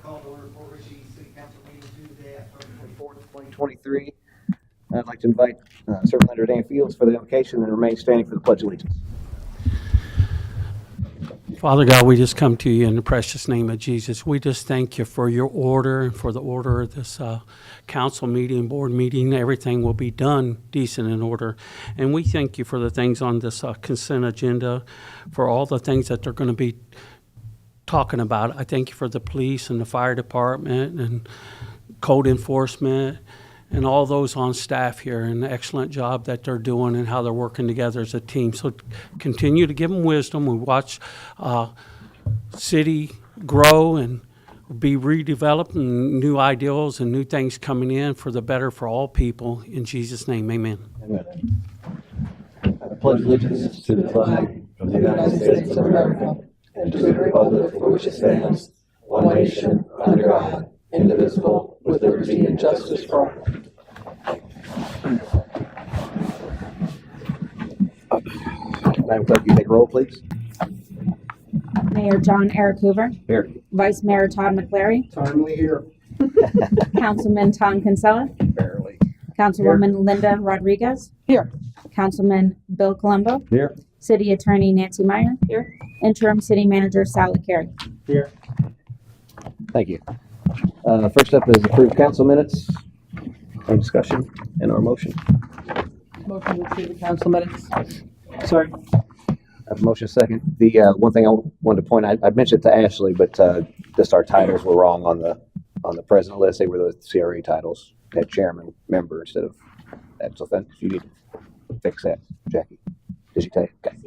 Call to order for Ritchie City Council meeting Tuesday, October 24th, 2023. I'd like to invite Superintendent Dan Fields for the invocation and remain standing for the Pledge of Allegiance. Father God, we just come to you in the precious name of Jesus. We just thank you for your order and for the order of this council meeting, board meeting. Everything will be done decent and order. And we thank you for the things on this consent agenda, for all the things that they're going to be talking about. I thank you for the police and the fire department and code enforcement and all those on staff here, and the excellent job that they're doing and how they're working together as a team. So continue to give them wisdom. We watch city grow and be redeveloped, and new ideals and new things coming in for the better for all people. In Jesus' name, amen. Amen. I pledge allegiance to the flag of the United States of America and to the republic for which it stands, one nation, under God, indivisible, with liberty and justice for all. Madam Clerk, you take roll, please. Mayor John Eric Hoover, Here. Vice Mayor Todd McClary, Timely here. Councilman Tom Kinsella, Barely. Councilwoman Linda Rodriguez. Here. Councilman Bill Colombo, Here. City Attorney Nancy Meyer. Here. Interim City Manager Sally Carey. Here. Thank you. First up is approved council minutes. Any discussion in our motion? Motion to approve the council minutes. Sorry. I have a motion second. The one thing I wanted to point out, I mentioned it to Ashley, but just our titles were wrong on the present list. They were the CRA titles. Had chairman, member instead of that. So thanks. You need to fix that, Jackie. Did you take? Okay.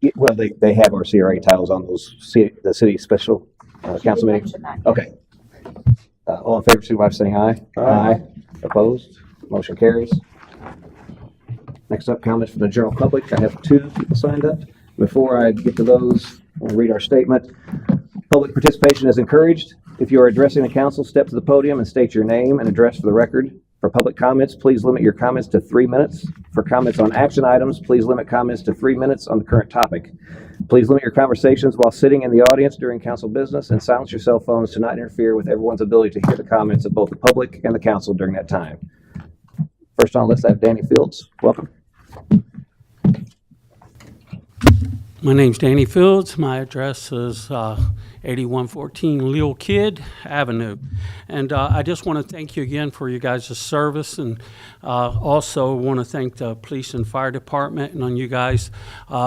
Yeah, well, they have our CRA titles on those the city special council meetings. Okay. All in favor, signify by saying aye. Aye. Opposed? Motion carries. Next up, comments from the general public. I have 2 people signed up. Before I get to those, I'll read our statement. Public participation is encouraged. If you are addressing the council, step to the podium and state your name and address for the record. For public comments, please limit your comments to 3 minutes. For comments on action items, please limit comments to 3 minutes on the current topic. Please limit your conversations while sitting in the audience during council business, and silence your cell phones to not interfere with everyone's ability to hear the comments of both the public and the council during that time. First on the list, I have Danny Fields. Welcome. My name's Danny Fields. My address is 8114 Lil Kid Avenue. And I just want to thank you again for you guys' service, and also want to thank the police and fire department and on you guys.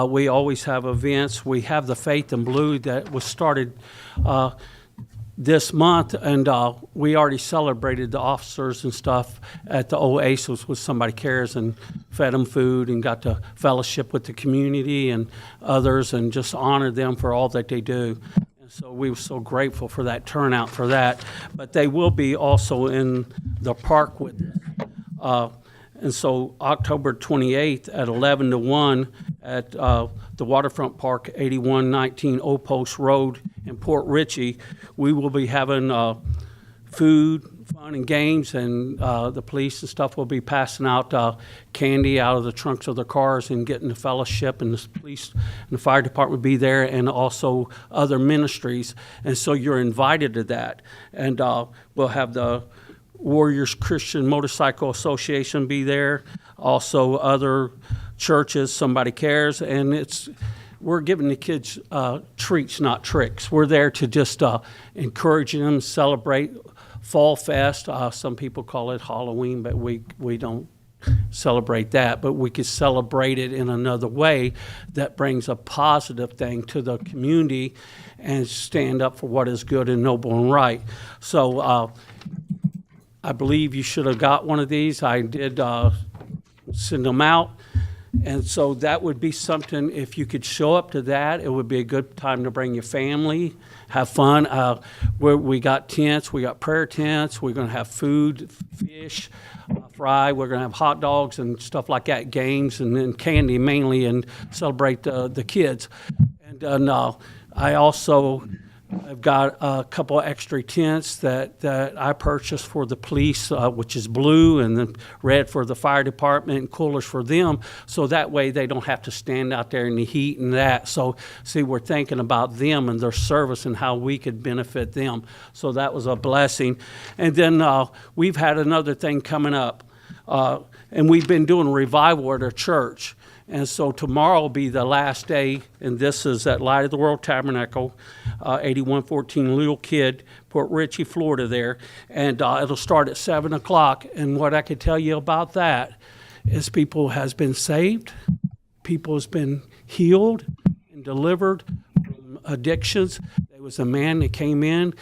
We always have events. We have the Faith in Blue that was started this month, and we already celebrated the officers and stuff at the Oasis with Somebody Cares, and fed them food and got to fellowship with the community and others and just honor them for all that they do. And so we were so grateful for that turnout for that. But they will be also in the park with us. And so October 28th at 11 to 1 at the Waterfront Park, 8119 Old Post Road in Port Ritchie, we will be having food, fun, and games, and the police and stuff will be passing out candy out of the trunks of their cars and getting the fellowship, and the police and the fire department will be there, and also other ministries. And so you're invited to that. And we'll have the Warriors Christian Motorcycle Association be there, also other churches, Somebody Cares, and we're giving the kids treats, not tricks. We're there to just encourage them, celebrate Fall Fest. Some people call it Halloween, but we don't celebrate that, but we could celebrate it in another way that brings a positive thing to the community and stand up for what is good and noble and right. So I believe you should have got one of these. I did send them out. And so that would be something, if you could show up to that, it would be a good time to bring your family, have fun. We got tents, we got prayer tents, we're going to have food, fish, fry, we're going to have hot dogs and stuff like that, games, and then candy mainly, and celebrate the kids. And I also I've got a couple extra tents that I purchased for the police, which is blue, and then red for the fire department, and coolers for them, so that way they don't have to stand out there in the heat and that. So, see, we're thinking about them and their service and how we could benefit them. So that was a blessing. And then we've had another thing coming up, and we've been doing revival at our church. And so tomorrow will be the last day, and this is at Light of the World Tabernacle, 8114 Little Kid, Port Richey, Florida there. And it'll start at 7 o'clock. And what I could tell you about that is people has been saved, people has been healed and delivered from addictions. There was a man that came in,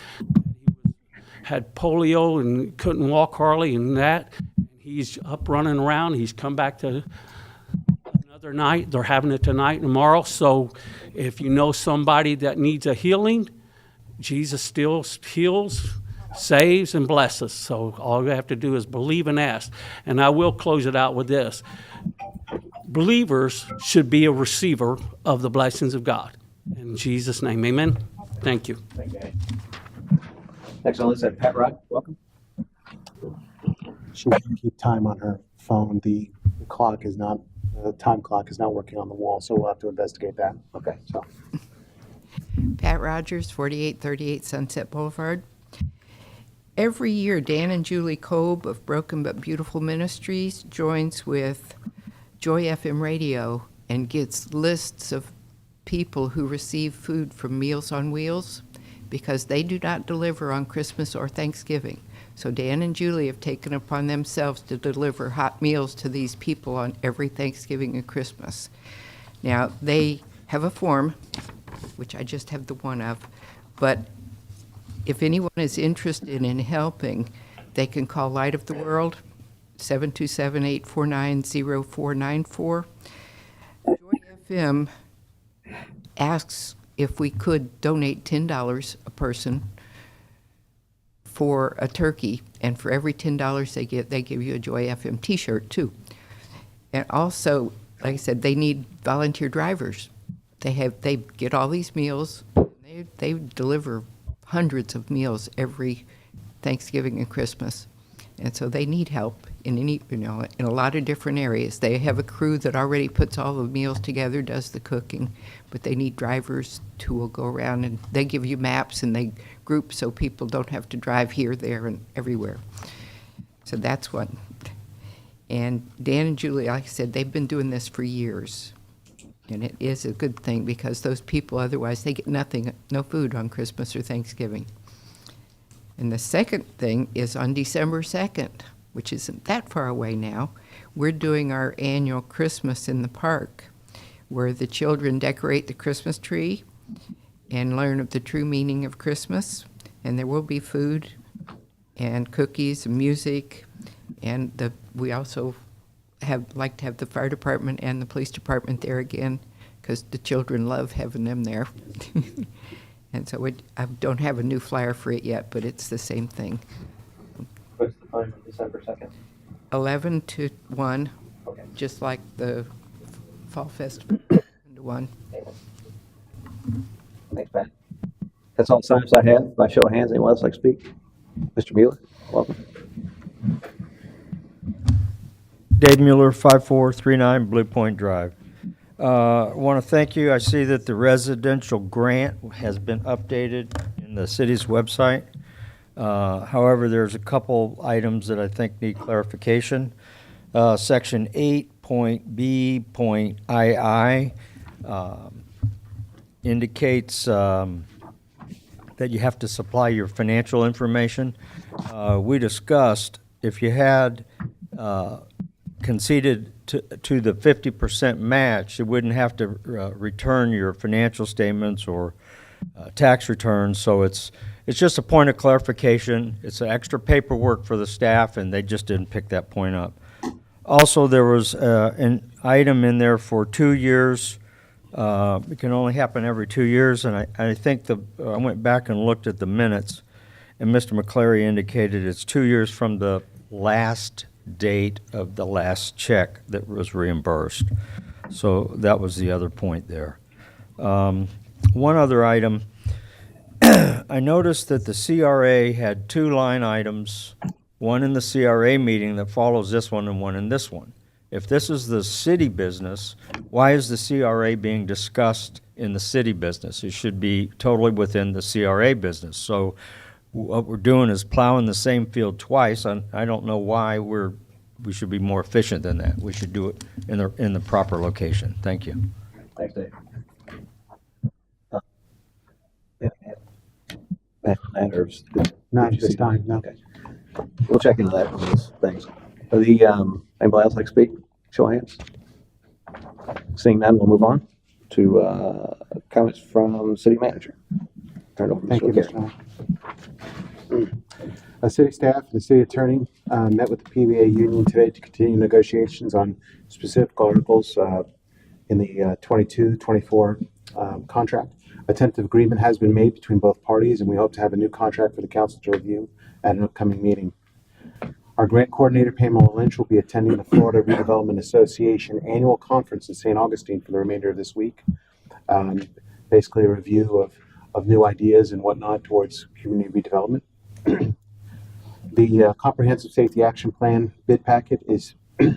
had polio and couldn't walk hardly and that. He's up running around. He's come back to another night. They're having it tonight and tomorrow. So if you know somebody that needs a healing, Jesus still heals, saves, and blesses. So all you have to do is believe and ask. And I will close it out with this. Believers should be a receiver of the blessings of God. In Jesus' name, amen. Thank you. Thank you, Danny. Next on the list, Pat Rod, welcome. She can keep time on her phone. The clock is not, the time clock is not working on the wall, so we'll have to investigate that. Okay, so, Pat Rogers, 4838 Sunset Boulevard. Every year, Dan and Julie Kolb of Broken But Beautiful Ministries joins with Joy FM Radio and gets lists of people who receive food from Meals on Wheels because they do not deliver on Christmas or Thanksgiving. So Dan and Julie have taken upon themselves to deliver hot meals to these people on every Thanksgiving and Christmas. Now, they have a form, which I just have the one of, but if anyone is interested in helping, they can call Light of the World, 727-849-0494. Joy FM asks if we could donate $10 a person for a turkey, and for every $10 they get, they give you a Joy FM t-shirt too. And also, like I said, they need volunteer drivers. They get all these meals. They deliver hundreds of meals every Thanksgiving and Christmas, and so they need help in in a lot of different areas. They have a crew that already puts all the meals together, does the cooking, but they need drivers who will go around, and they give you maps and they group so people don't have to drive here, there, and everywhere. So that's one. And Dan and Julie, like I said, they've been doing this for years. And it is a good thing because those people, otherwise, they get nothing, no food on Christmas or Thanksgiving. And the second thing is on December 2nd, which isn't that far away now, we're doing our annual Christmas in the park, where the children decorate the Christmas tree and learn of the true meaning of Christmas. And there will be food and cookies and music. And we also like to have the fire department and the police department there again, because the children love having them there. And so I don't have a new flyer for it yet, but it's the same thing. what's the time of December 2nd? 11 to 1, Okay. just like the Fall Festival, 11 to 1. Thanks, Pat. That's all the signs I have. By show of hands, anyone else like to speak? Mr. Mueller, welcome. Dave Mueller, 5439 Blue Point Drive. I want to thank you. I see that the residential grant has been updated in the city's website. However, there's a couple items that I think need clarification. Section 8.B.II indicates that you have to supply your financial information. We discussed if you had conceded to the 50% match, you wouldn't have to return your financial statements or tax returns. So it's just a point of clarification. It's an extra paperwork for the staff, and they just didn't pick that point up. Also, there was an item in there for 2 years. It can only happen every 2 years, and I think I went back and looked at the minutes, and Mr. McCleary indicated it's 2 years from the last date of the last check that was reimbursed. So that was the other point there. One other item, I noticed that the CRA had 2 line items, one in the CRA meeting that follows this one and one in this one. If this is the city business, why is the CRA being discussed in the city business? It should be totally within the CRA business. So what we're doing is plowing the same field twice. I don't know why we should be more efficient than that. We should do it in the proper location. Thank you. Thanks, Dave. Yeah, matters. Not at this time, no. Okay. We'll check into that, those things. Anybody else like to speak? Show of hands. Seeing none, we'll move on to comments from city manager. Turn it over to Thank you, Mr. Mr. Mayor. City staff and the city attorney met with the PBA union today to continue negotiations on specific articles in the 22-24 contract. A tentative agreement has been made between both parties, and we hope to have a new contract for the council to review at an upcoming meeting. Our grant coordinator, Pamela Lynch, will be attending the Florida Redevelopment Association annual conference in St. Augustine for the remainder of this week. Basically a review of new ideas and whatnot towards community redevelopment. The Comprehensive Safety Action Plan bid packet is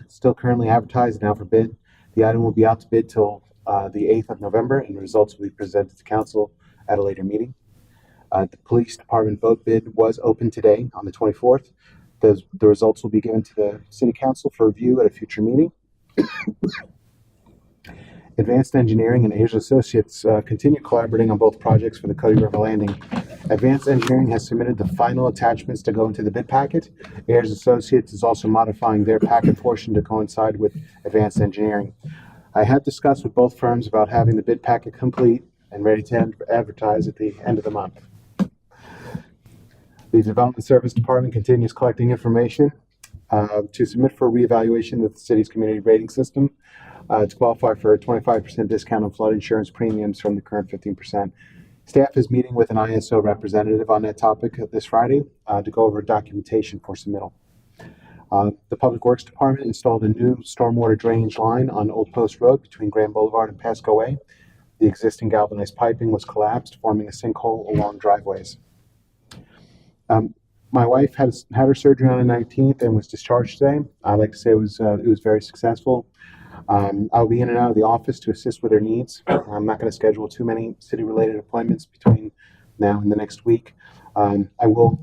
still currently advertised and out for bid. The item will be out to bid till the 8th of November, and the results will be presented to council at a later meeting. The police department vote bid was open today on the 24th. The results will be given to the city council for review at a future meeting. Advanced Engineering and Ayers Associates continue collaborating on both projects for the Cody River Landing. Advanced Engineering has submitted the final attachments to go into the bid packet. Ayers Associates is also modifying their packet portion to coincide with Advanced Engineering. I have discussed with both firms about having the bid packet complete and ready to advertise at the end of the month. The Development Service Department continues collecting information to submit for reevaluation of the city's community rating system to qualify for a 25% discount on flood insurance premiums from the current 15%. Staff is meeting with an ISO representative on that topic this Friday to go over documentation for submittal. The Public Works Department installed a new stormwater drainage line on Old Post Road between Grand Boulevard and Pasco Way. The existing galvanized piping was collapsed, forming a sinkhole along driveways. My wife had her surgery on the 19th and was discharged today. I'd like to say it was very successful. I'll be in and out of the office to assist with her needs. I'm not going to schedule too many city-related appointments between now and the next week. I'll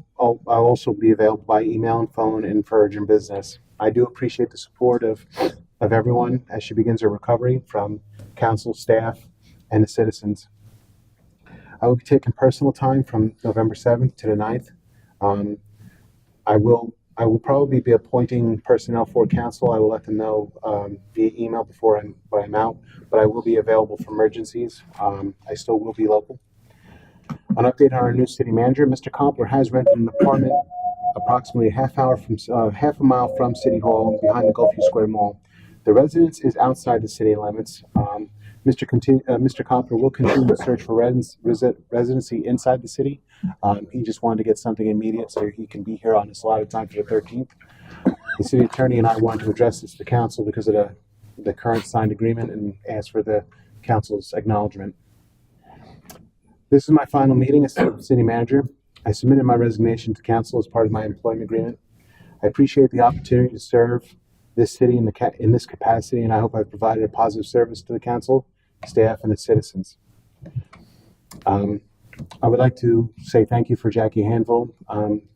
also be available by email and phone and for urgent business. I do appreciate the support of everyone as she begins her recovery, from council, staff, and the citizens. I will be taking personal time from November 7th to the 9th. I will probably be appointing personnel for council. I will let them know via email before I'm out, but I will be available for emergencies. I still will be local. An update on our new city manager. Mr. Kompler has rented an apartment approximately half a mile from City Hall behind the Gulfview Square Mall. The residence is outside the city limits. Mr. Kompler will continue to search for residency inside the city. He just wanted to get something immediate so he can be here on his allotted time for the 13th. The city attorney and I wanted to address this to the council because of the current signed agreement and ask for the council's acknowledgement. This is my final meeting as city manager. I submitted my resignation to council as part of my employment agreement. I appreciate the opportunity to serve this city in this capacity, and I hope I've provided a positive service to the council, staff, and its citizens. I would like to say thank you for Jackie Hanville.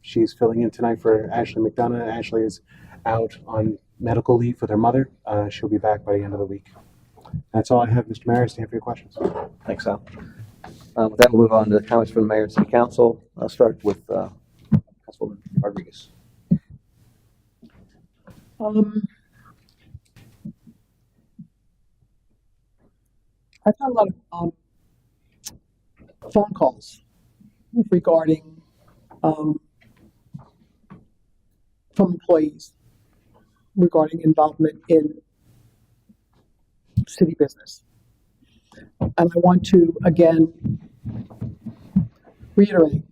She's filling in tonight for Ashley McDonough. Ashley is out on medical leave with her mother. She'll be back by the end of the week. That's all I have, Mr. Mayor. Stand for your questions. Thanks, Sal. With that, we'll move on to comments from the mayor and city council. I'll start with Councilwoman Rodriguez. I've had a lot of phone calls regarding from employees regarding involvement in city business. And I want to again reiterate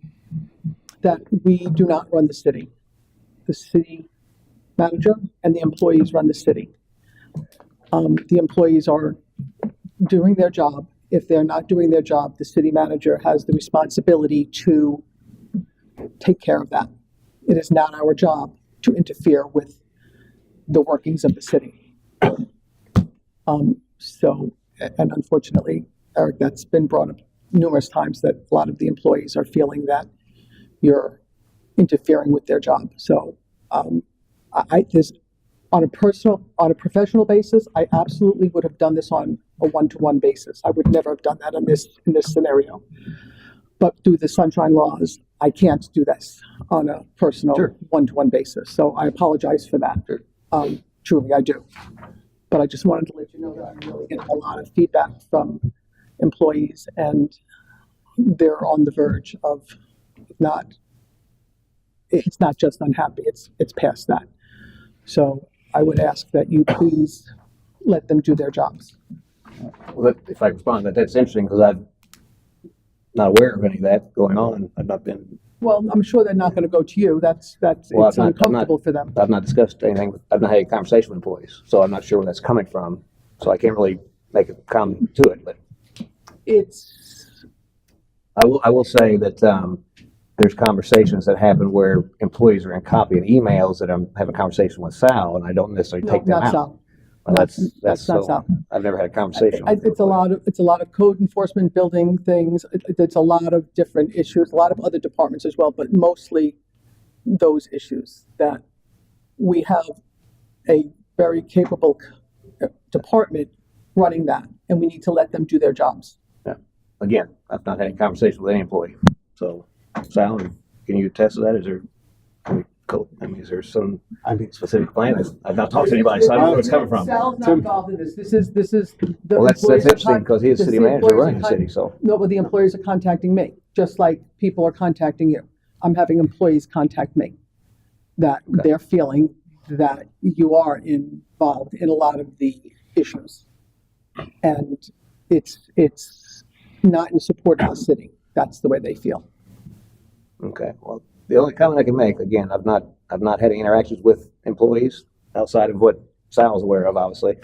that we do not run the city. The city manager and the employees run the city. The employees are doing their job If they're not doing their job, the city manager has the responsibility to take care of that. It is not our job to interfere with the workings of the city. And unfortunately, Eric, that's been brought up numerous times, that a lot of the employees are feeling that you're interfering with their job. So, this, on a professional basis, I absolutely would have done this on a one-to-one basis. I would never have done that in this scenario. But through the sunshine laws, I can't do this on a personal Sure. one-to-one basis. So I apologize for that. Sure. Truly, I do. But I just wanted to let you know that I'm really getting a lot of feedback from employees, and they're on the verge of not, it's not just unhappy, it's past that. So I would ask that you please let them do their jobs. Well, if I respond, that's interesting because I'm not aware of any of that going on. I've not been, Well, I'm sure they're not gonna go to you, that's, Well, it's I'm not- uncomfortable for them. I've not discussed anything, I've not had a conversation with employees, so I'm not sure where that's coming from. So I can't really make a comment to it, but It's, I will say that, there's conversations that happen where employees are in copy of emails that I'm having a conversation with Sal, and I don't necessarily no, take them not out. Sal. Well, That's that's not so, Sal. I've never had a conversation. with It's a lot of code enforcement, building things. It's a lot of different issues, a lot of other departments as well, but mostly those issues that we have a very capable department running that, and we need to let them do their jobs. Again, I've not had a conversation with any employee. So, Sal, can you attest to that? Is there, is there some I mean, specific plan? I've not talked to anybody, so I don't know where it's coming from. Sal's not involved in this. This is the Well, that's employees are interesting because he is the city manager employees are running the city, so. No, but the employees are contacting me, just like people are contacting you. I'm having employees contact me, that Okay. they're feeling that you are involved in a lot of the issues. And it's not in support of the city. That's the way they feel. Okay, well, the only comment I can make, again, I've not had any interactions with employees outside of what Sal's aware of, obviously,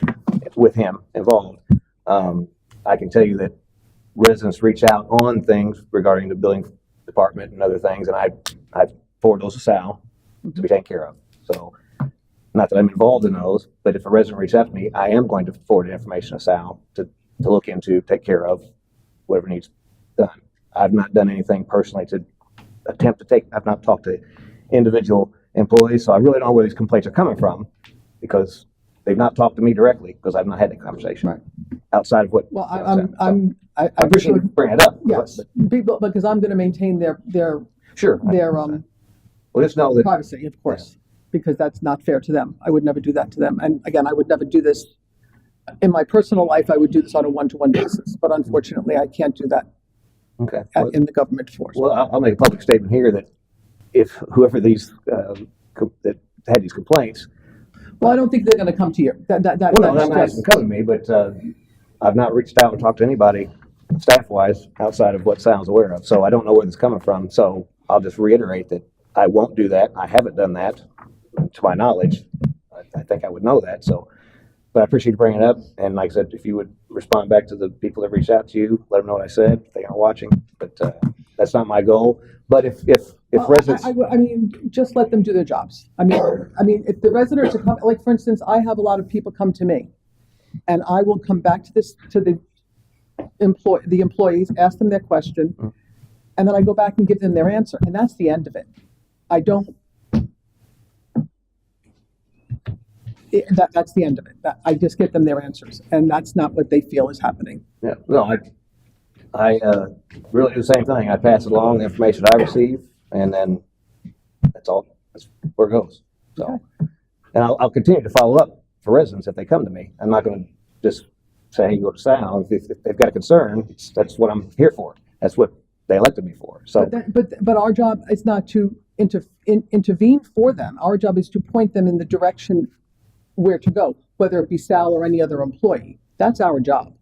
with him involved. I can tell you that residents reach out on things regarding the building department and other things, and I forward those to Sal to be taken care of. So, not that I'm involved in those, but if a resident reaches out to me, I am going to forward the information to Sal to look into, take care of, whatever needs done. I've not done anything personally to attempt to take, I've not talked to individual employees, so I really don't know where these complaints are coming from because they've not talked to me directly because I've not had that conversation Right. outside of what. Well, I appreciate you bringing it up. yes, people, because I'm going to maintain their Sure. their Well, just know that, privacy, of course, because that's not fair to them. I would never do that to them. And again, I would never do this in my personal life. I would do this on a one-to-one basis, but unfortunately, I can't do that okay. Well, in the government force. well, I'll make a public statement here that if whoever these, that had these complaints, Well, I don't think they're going to come to you. well, no, That's I'm not asking just, them to come to me, but, I've not reached out and talked to anybody staff-wise outside of what Sal's aware of. So I don't know where this is coming from. So I'll just reiterate that I won't do that. I haven't done that to my knowledge. I think I would know that. So, but I appreciate you bringing it up. And like I said, if you would respond back to the people that reached out to you, let them know what I said. If they aren't watching, but that's not my goal. But if well, residents, I mean, just let them do their jobs. I mean, if the residents are coming, like, for instance, I have a lot of people come to me, and I will come back to the employees, ask them their question, and then I go back and give them their answer, and that's the end of it. I don't. That's the end of it. I just get them their answers, and that's not what they feel is happening. yeah, no, I really do the same thing. I pass along the information I receive, and then that's all. That's where it goes. So, and I'll continue to follow up for residents if they come to me. I'm not going to just say, "Hey, go to Sal." If they've got a concern, that's what I'm here for. That's what they elected me for. So, But our job is not to intervene for them. Our job is to point them in the direction where to go, whether it be Sal or any other employee. That's our job.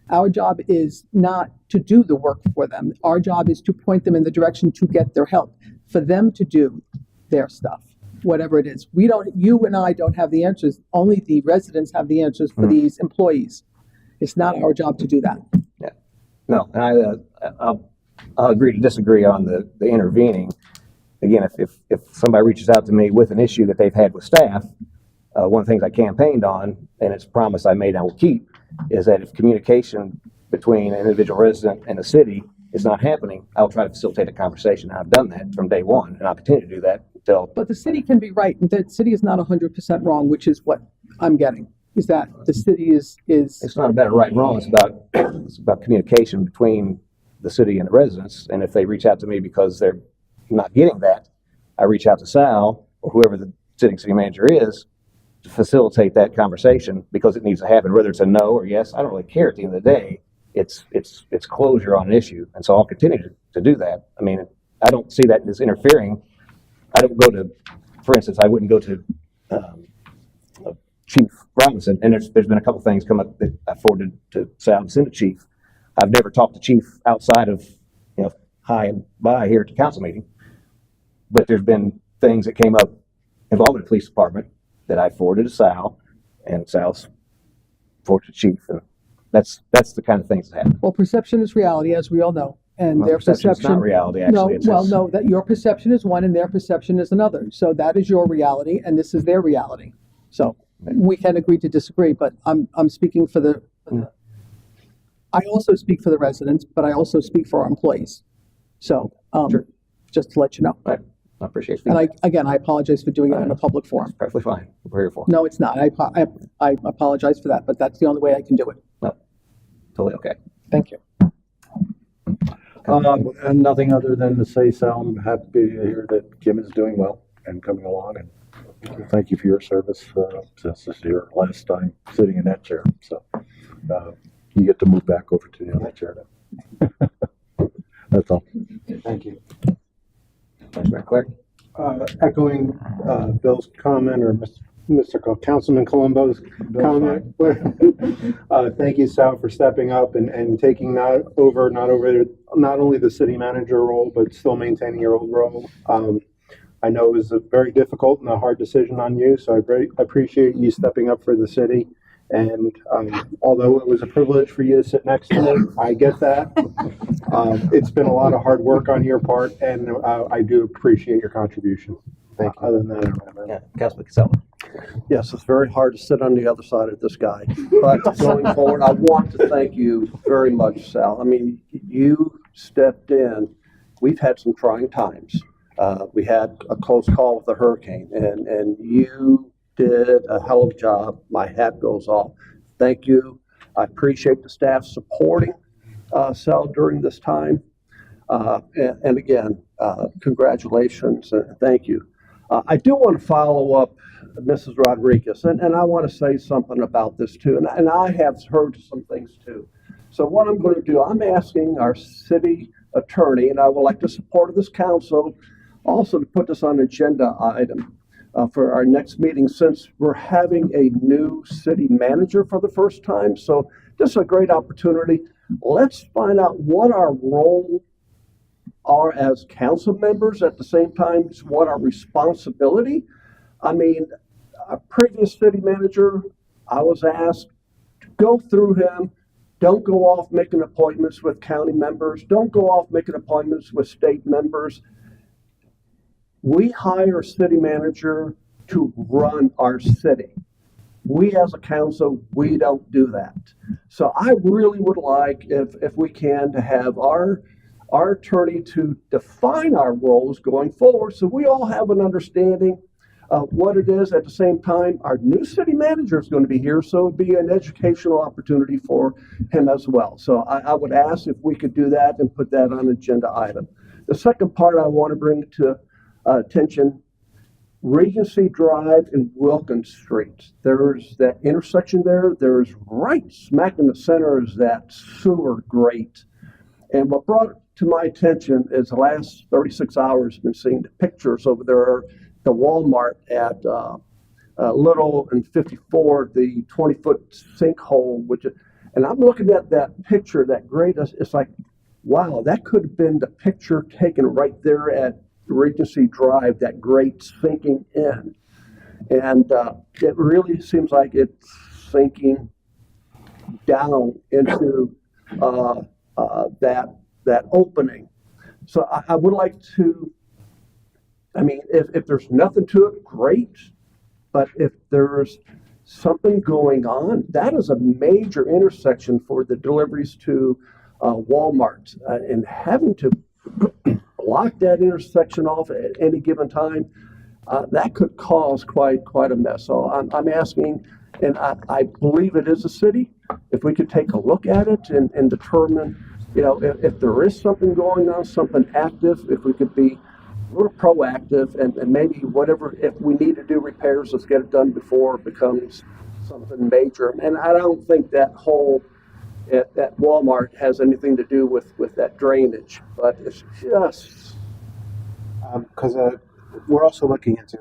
Our job is not to do the work for them. Our job is to point them in the direction to get their help, for them to do their stuff, whatever it is. You and I don't have the answers. Only the residents have the answers for these employees. It's not our job to do that. yeah, No, and I'll agree to disagree on the intervening. Again, if somebody reaches out to me with an issue that they've had with staff, one of the things I campaigned on, and it's a promise I made I will keep, is that if communication between an individual resident and the city is not happening, I'll try to facilitate a conversation. I've done that from day one, and I'll continue to do that until. But the city can be right. The city is not 100% wrong, which is what I'm getting, is that the city is. It's not about right and wrong. It's about communication between the city and the residents. And if they reach out to me because they're not getting that, I reach out to Sal or whoever the city manager is to facilitate that conversation because it needs to happen, whether it's a no or yes. I don't really care at the end of the day. It's closure on an issue. And so I'll continue to do that. I mean, I don't see that as interfering. I don't go to, for instance, I wouldn't go to Chief Robinson, and there's been a couple things come up that I forwarded to Sal and send to Chief. I've never talked to Chief outside of, hi and bye here at the council meeting, but there's been things that came up involving the police department that I forwarded to Sal, and Sal's forwarded to Chief, and that's the kind of things that happen. Well, perception is reality, as we all know, and Well, their perception's perception. not reality, No, actually. well, no, that your perception is one and their perception is another. So that is your reality and this is their reality. So we can agree to disagree, but I'm speaking for the, I also speak for the residents, but I also speak for our employees. So, Sure. just to let you know. I appreciate And feedback. I apologize for doing it in a public forum. It's perfectly fine. We're here for. No, it's not. I apologize for that, but that's the only way I can do it. No, totally okay. Thank you. And nothing other than to say, Sal, I'm happy to hear that Kim is doing well and coming along, and thank you for your service, since this is your last time sitting in that chair, so, you get to move back over to the other chair now. That's all. Thank you. Vice Mayor Clark? Echoing Bill's comment, or Councilman Colombo's comment. Thank you, Sal, for stepping up and taking not only the city manager role, but still maintaining your old role. I know it was a very difficult and a hard decision on you, so I appreciate you stepping up for the city. And although it was a privilege for you to sit next to me, I get that. It's been a lot of hard work on your part, and I do appreciate your contribution. Thank you. Other than that, I don't have anything. Yeah, Councilman Casella. Yes, it's very hard to sit on the other side of this guy, but going forward, I want to thank you very much, Sal. I mean, you stepped in. We've had some trying times. We had a close call with the hurricane, and you did a hell of a job. My hat goes off. Thank you. I appreciate the staff supporting Sal during this time. And again, congratulations and thank you. I do want to follow up Mrs. Rodriguez, and I want to say something about this too. And I have heard some things too. So what I'm going to do, I'm asking our city attorney, and I would like the support of this council also to put this on an agenda item for our next meeting, since we're having a new city manager for the first time. So this is a great opportunity. Let's find out what our role are as council members, at the same time what our responsibility. I mean, a previous city manager, I was asked to go through him. Don't go off making appointments with county members. Don't go off making appointments with state members. We hire a city manager to run our city. We as a council, we don't do that. So I really would like, if we can, to have our attorney to define our roles going forward, so we all have an understanding of what it is. At the same time, our new city manager is going to be here, so it'll be an educational opportunity for him as well. So I would ask if we could do that and put that on an agenda item. The second part I want to bring to attention, Regency Drive and Wilkins Street. There's that intersection there. There's right smack in the center is that sewer grate. And what brought it to my attention is the last 36 hours been seeing the pictures over there, the Walmart at Little and 54, the 20-foot sinkhole, and I'm looking at that picture, that grate, it's like, wow, that could have been the picture taken right there at Regency Drive, that grate sinking in. And it really seems like it's sinking down into that opening. So I would like to, I mean, if there's nothing to it, great. But if there's something going on, that is a major intersection for the deliveries to Walmart. And having to block that intersection off at any given time, that could cause quite a mess. So I'm asking, and I believe it is a city, if we could take a look at it and determine, you know, if there is something going on, something active, if we could be a little proactive and maybe whatever, if we need to do repairs, let's get it done before it becomes something major. And I don't think that hole at Walmart has anything to do with that drainage, but it's just, Because we're also looking into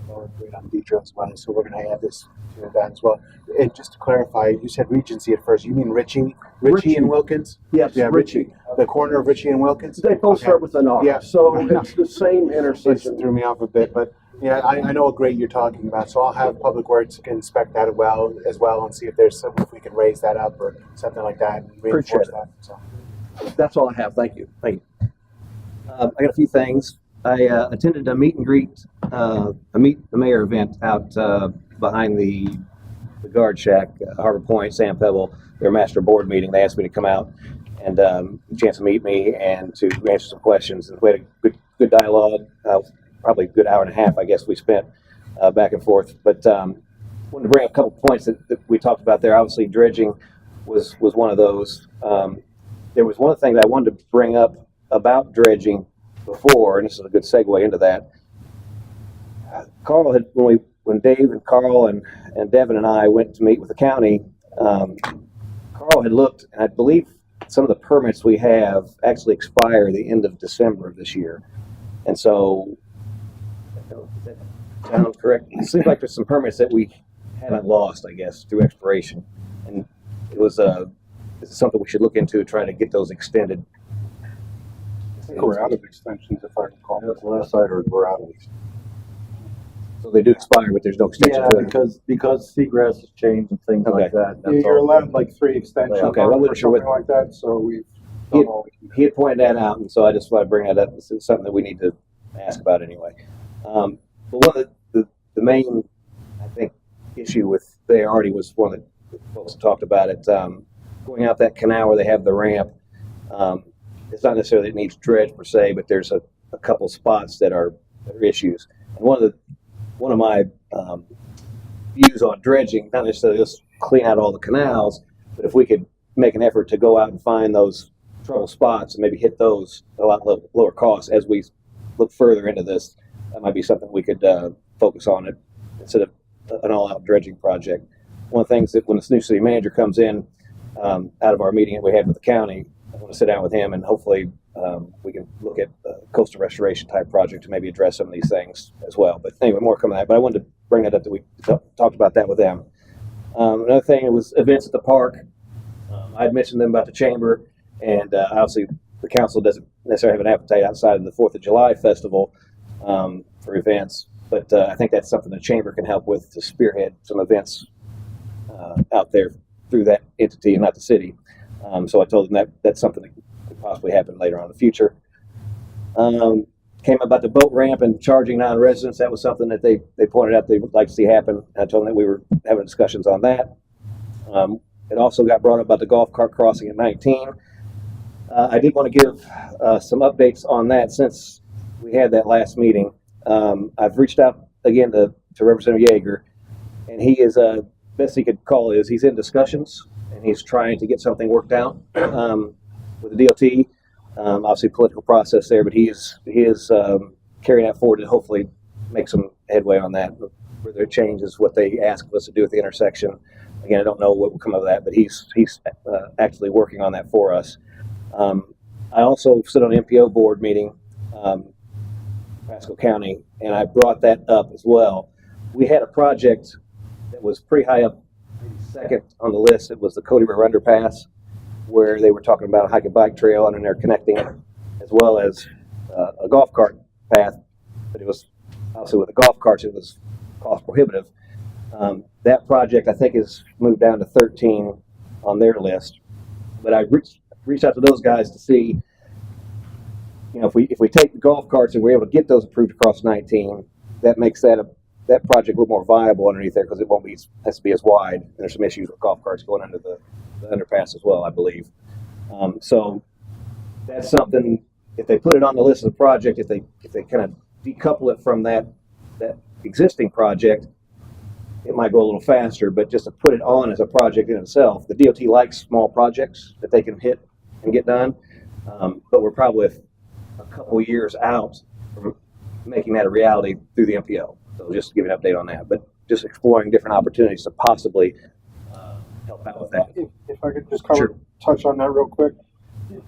lower grade on Deidre as well, so we're going to add this to that as well. And just to clarify, you said Regency at first. You mean Ritchie Ritchie. and Wilkins? yes, Yeah, Ritchie. The corner of Ritchie and Wilkins? They both Okay. start with an R, Yeah. so it's the same It intersection. threw me off a bit, but yeah, I know what grade you're talking about, so I'll have Public Works inspect that as well and see if there's if we can raise that up or something like that and reinforce Appreciate it. that. So. That's all I have. Thank you. I got a few things. I attended a meet and greet, a meet the mayor event out behind the guard shack, Harbor Point, Sam Pebble, their master board meeting. They asked me to come out and a chance to meet me and to answer some questions. And we had a good dialogue, probably a good hour and a half, I guess, we spent back and forth. But wanted to bring up a couple points that we talked about there. Obviously, dredging was one of those. There was one thing that I wanted to bring up about dredging before, and this is a good segue into that. Carl had, when Dave and Carl and Devin and I went to meet with the county, Carl had looked, and I believe some of the permits we have actually expire the end of December of this year. And so, does that sound correct? It seems like there's some permits that we haven't lost, I guess, through expiration. And it was this is something we should look into, try to get those extended. We're out of extensions, if I recall. That's the last I heard, we're out of extensions. So they do expire, but there's no extension Yeah, to them. because seagrass has changed and things Okay. like that. Yeah, That's you're all. allowed like 3 extensions Okay, well, I or wasn't sure what- something like that, so we've He done all we can do. he had pointed that out, and so I just want to bring that up. This is something that we need to ask about anyway. But one of the main, I think, issue with there already was one of the folks that talked about it. Going out that canal where they have the ramp, it's not necessarily it needs dredge per se, but there's a couple spots that are issues. And one of my views on dredging, not necessarily just clean out all the canals, but if we could make an effort to go out and find those trouble spots and maybe hit those a lot lower cost as we look further into this, that might be something we could focus on it instead of an all-out dredging project. One of the things that when the new city manager comes in out of our meeting that we had with the county, I want to sit down with him and hopefully we can look at coastal restoration type project to maybe address some of these things as well. But anyway, more coming to that. But I wanted to bring that up that we talked about that with them. Another thing, it was events at the park. I had mentioned them about the chamber, and obviously the council doesn't necessarily have an appetite outside of the 4th of July festival for events. But I think that's something the chamber can help with to spearhead some events out there through that entity and not the city. So I told them that that's something that could possibly happen later on in the future. Came about the boat ramp and charging non-residents. That was something that they pointed out they would like to see happen. I told them that we were having discussions on that. It also got brought up about the golf cart crossing at 19. I did want to give some updates on that since we had that last meeting. I've reached out again to Representative Yeager, and he is, best he could call is he's in discussions, and he's trying to get something worked out with the DOT. Obviously, political process there, but he is carrying that forward to hopefully make some headway on that. Whether it changes what they ask us to do at the intersection, again, I don't know what will come of that, but he's actually working on that for us. I also sit on an MPO board meeting, Pasco County, and I brought that up as well. We had a project that was pretty high up, second on the list. It was the Cody River Underpass, where they were talking about a hike and bike trail, and then they're connecting it as well as a golf cart path. But it was obviously with the golf carts, it was cost prohibitive. That project I think is moved down to 13 on their list. But I reached out to those guys to see, if we take the golf carts and we're able to get those approved across 19, that makes that project a little more viable underneath there because it won't be has to be as wide. And there's some issues with golf carts going under the underpass as well, I believe. So that's something. If they put it on the list of the project, if they kind of decouple it from that existing project, it might go a little faster. But just to put it on as a project in itself, the DOT likes small projects that they can hit and get done. But we're probably a couple years out from making that a reality through the MPO. So just to give an update on that, but just exploring different opportunities to possibly help out with that. If I could just cover, Sure. touch on that real quick.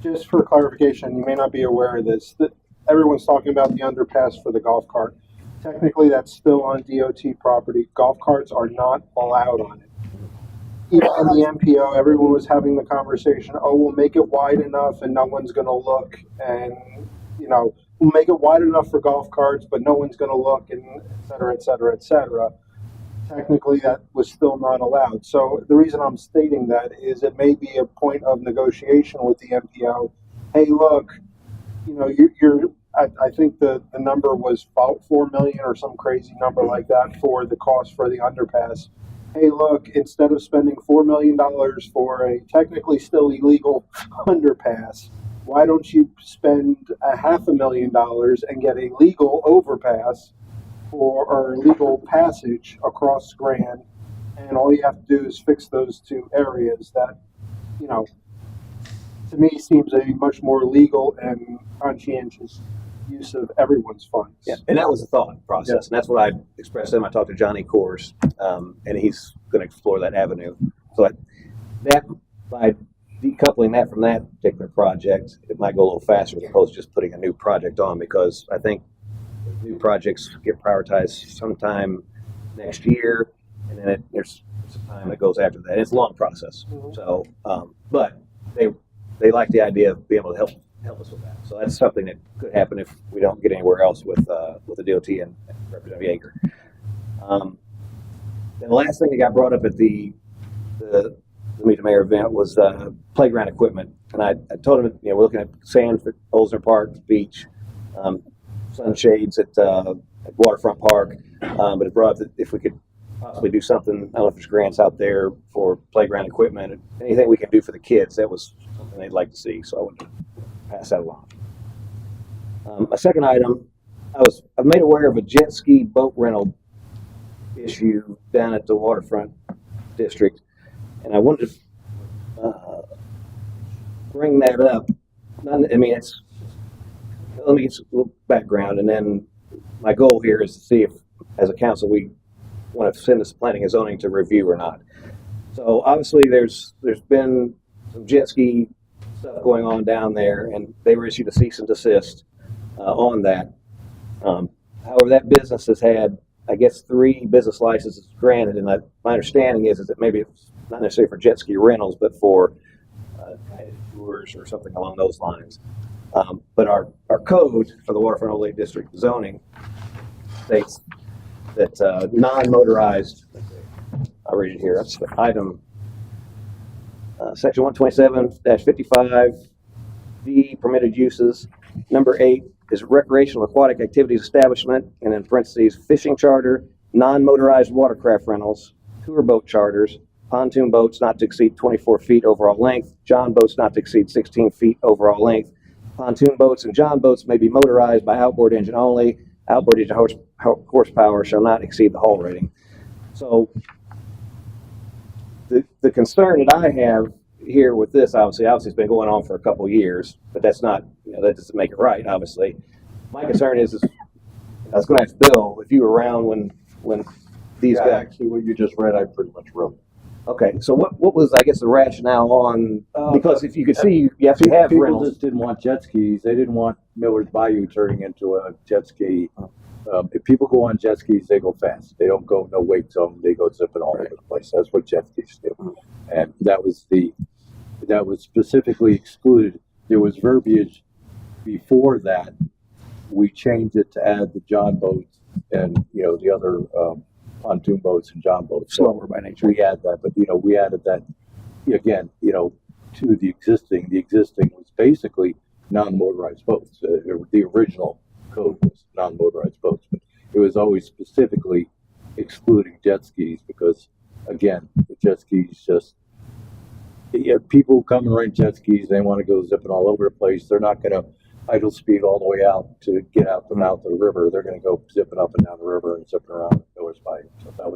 Just for clarification, you may not be aware of this, that everyone's talking about the underpass for the golf cart. Technically, that's still on DOT property. Golf carts are not allowed on it. Even in the MPO, everyone was having the conversation, oh, we'll make it wide enough and no one's going to look, and, we'll make it wide enough for golf carts, but no one's going to look, and et cetera, et cetera, et cetera. Technically, that was still not allowed. So the reason I'm stating that is it may be a point of negotiation with the MPO. Hey, look, I think the number was about 4 million or some crazy number like that for the cost for the underpass. Hey, look, instead of spending $4 million for a technically still illegal underpass, why don't you spend $500,000 and get a legal overpass or legal passage across Grand, and all you have to do is fix those two areas that, to me seems a much more legal and conscientious use of everyone's funds. Yeah, and that was the thought process, and that's what I expressed to him. I talked to Johnny Coors, and he's going to explore that avenue. So by decoupling that from that particular project, it might go a little faster as opposed to just putting a new project on, because I think new projects get prioritized sometime next year, and then there's some time that goes after that. And it's a long process. So, but they like the idea of being able to help us with that. So that's something that could happen if we don't get anywhere else with the DOT and Representative Yeager. And the last thing that got brought up at the Meet the Mayor event was playground equipment. And I told him, we're looking at sand for Olsner Park Beach, sunshades at Waterfront Park, but it brought up that if we could possibly do something, I don't know if there's grants out there for playground equipment, anything we can do for the kids, that was something they'd like to see. So I wanted to pass that along. A second item, I've made aware of a jet ski boat rental issue down at the Waterfront District, and I wanted to bring that up. Let me get a little background, and then my goal here is to see if, as a council, we want to send this to planning and zoning to review or not. So obviously, there's been some jet ski stuff going on down there, and they were issued a cease and desist on that. However, that business has had, I guess, 3 business licenses granted, and my understanding is that maybe it's not necessarily for jet ski rentals, but for guided tours or something along those lines. But our code for the Waterfront Overlay District zoning states that non-motorized, I'll read it here, that's the item, section 127-55, D, permitted uses. Number 8 is recreational aquatic activities establishment, and in parentheses, fishing charter, non-motorized watercraft rentals, tour boat charters, pontoon boats not to exceed 24 feet overall length, john boats not to exceed 16 feet overall length. Pontoon boats and john boats may be motorized by outboard engine only. Outboard engine horsepower shall not exceed the hull rating. So the concern that I have here with this, obviously it's been going on for a couple of years, but that's not, that doesn't make it right, obviously. My concern is I was going to ask Bill if you were around when these guys. Actually, what you just read, I pretty much wrote. Okay, so what was, I guess, the rationale on, because if you could see, you actually have People rentals. just didn't want jet skis. They didn't want Miller's Bayou turning into a jet ski. If people go on jet skis, they go fast. They don't go no wake zone. They go zipping all over the place. That's what jet skis do. And that was specifically excluded. There was verbiage before that. We changed it to add the john boats and the other pontoon boats and john boats. Slower by nature. We add that, but we added that again. to the existing was basically non-motorized boats. The original code was non-motorized boats, but it was always specifically excluding jet skis because, again, the jet skis just, people come and rent jet skis, they want to go zipping all over the place. They're not going to idle speed all the way out to get out the mouth of the river. They're going to go zipping up and down the river and zipping around Miller's Bayou. So that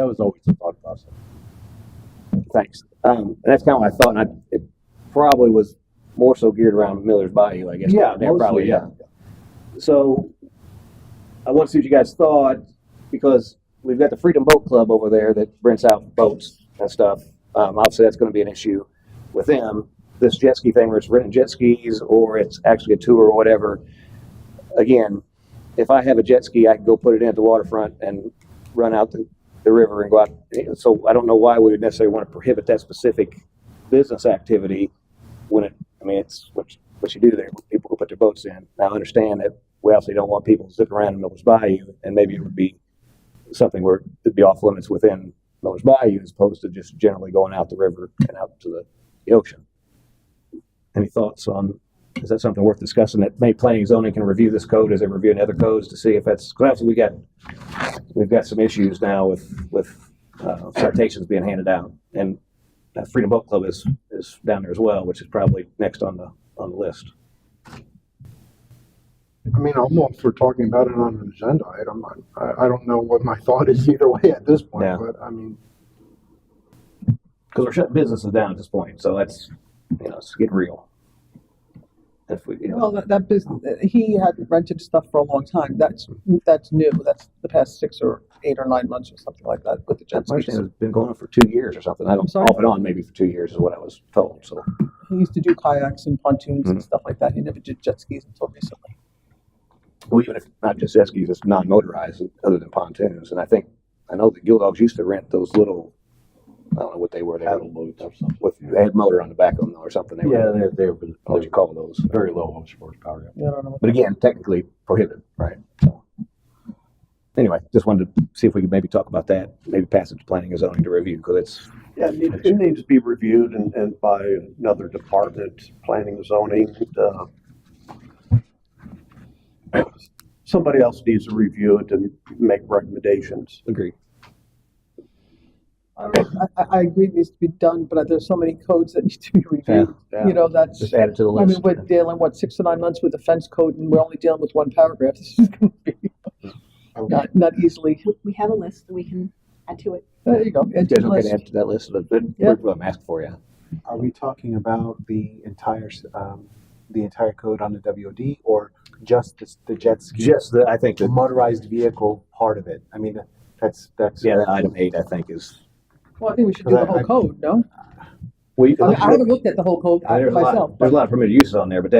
was always the thought process. Thanks. And that's kind of what I thought, and it probably was more so geared around Miller's Bayou, I guess. Yeah, There, mostly, probably, yeah. So I want to see what you guys thought, because we've got the Freedom Boat Club over there that rents out boats and stuff. Obviously, that's going to be an issue with them. This jet ski thing where it's renting jet skis or it's actually a tour or whatever. Again, if I have a jet ski, I can go put it in at the waterfront and run out the river and go out. So I don't know why we would necessarily want to prohibit that specific business activity when it's what you do there. People who put their boats in. Now I understand that we obviously don't want people zipping around in Miller's Bayou, and maybe it would be something where it'd be off limits within Miller's Bayou as opposed to just generally going out the river and out to the ocean. Any thoughts on, is that something worth discussing, that maybe planning and zoning can review this code as they review other codes to see if that's, because we've got some issues now with citations being handed out, and that Freedom Boat Club is down there as well, which is probably next on the list. I mean, I'm all for talking about it on an agenda item. I don't know what my thought is either way at this point, Yeah. but I mean, Because we're shutting businesses down at this point, so that's, it's getting real. If we, Well, that business, he had rented stuff for a long time. That's new. That's the past 6 or 8 or 9 months or something like that with the jet my skis. understanding it's been going on for 2 years or something. I I'm don't, sorry? off and on maybe for 2 years is what I was told, so. He used to do kayaks and pontoons and Mhm. stuff like that. He never did jet skis until recently. Well, even if not just jet skis, it's non-motorized other than pontoons. And I know the Gill Dogs used to rent those little, I don't know what they were. Paddle boats or something. They had motor on the back of them or something. They were, They were what you call those. very low horsepower. Yeah, I don't know. But again, technically prohibited, right? So anyway, just wanted to see if we could maybe talk about that, maybe pass it to planning and zoning to review, because it's, Yeah, it needs to be reviewed and by another department, planning and zoning. Somebody else needs to review it and make recommendations. agreed. I agree it needs to be done, but there's so many codes that need to be reviewed. Yeah. You know, that's, Just add it to the I mean, list. we're dealing, 6 to 9 months with the fence code, and we're only dealing with one paragraph. This is going to be not easily. We have a list that we can add to it. There you go. You Add to guys the okay list. to add to that list? Yeah. What I'm asking for, yeah. Are we talking about the entire code on the WOD or just the jet ski? I think The that, motorized vehicle part of it. I mean, that's. yeah, that item 8, I think is, Well, I think we should do the whole code, no? we, I haven't looked at the whole code there's myself. a lot of permitted uses on there, but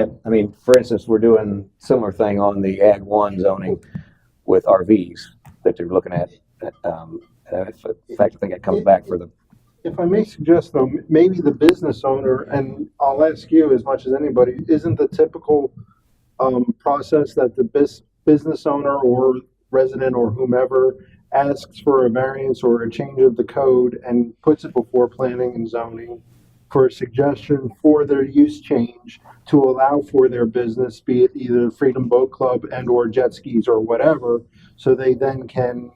for instance, we're doing similar thing on the Ag 1 zoning with RVs that they're looking at. In fact, I think that comes back for the, if I may suggest though, maybe the business owner, and I'll ask you as much as anybody, isn't the typical process that the business owner or resident or whomever asks for a variance or a change of the code and puts it before planning and zoning for a suggestion for their use change to allow for their business, be it either Freedom Boat Club and or jet skis or whatever, so they then can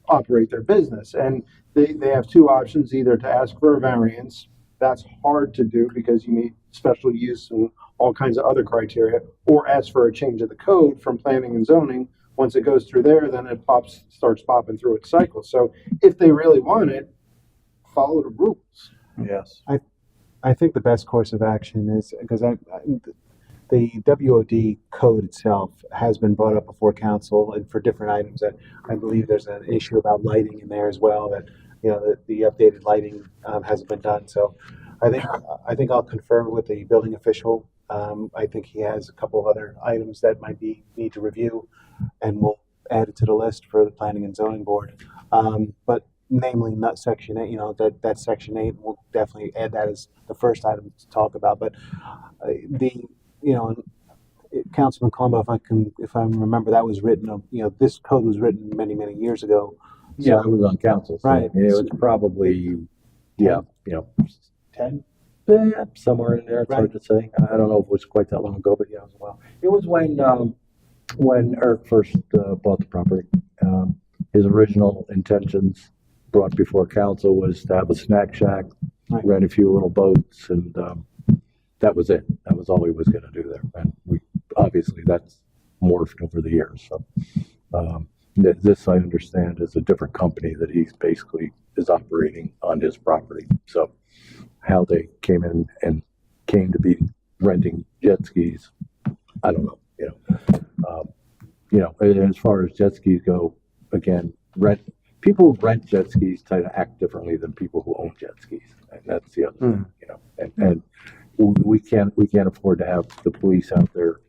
operate their business. And they have 2 options, either to ask for a variance. That's hard to do because you need special use and all kinds of other criteria, or ask for a change of the code from planning and zoning. Once it goes through there, then it starts popping through its cycle. So if they really want it, follow the rules. Yes. I think the best course of action is, because the WOD code itself has been brought up before council and for different items that I believe there's an issue about lighting in there as well, that, the updated lighting hasn't been done. So I think I'll confer with the building official. I think he has a couple of other items that might need to review, and we'll add it to the list for the planning and zoning board. But namely not section 8, that section 8, we'll definitely add that as the first item to talk about. But Councilman Colombo, if I remember, that was written, this code was written many, many years ago. Yeah, I was on council. So, Right. It was probably, 10? Somewhere in there, it's hard to say. I don't know if it was quite that long ago, but yeah, it was a while. It was when Eric first bought the property. His original intentions brought before council was to have a snack shack, Right. rent a few little boats, and that was it. That was all he was going to do there. And obviously that's morphed over the years. So this, I understand, is a different company that he's basically is operating on his property. So how they came in and came to be renting jet skis, I don't know. As far as jet skis go, again, people who rent jet skis tend to act differently than people who own jet skis, and that's the other thing. And we can't afford to have the police out there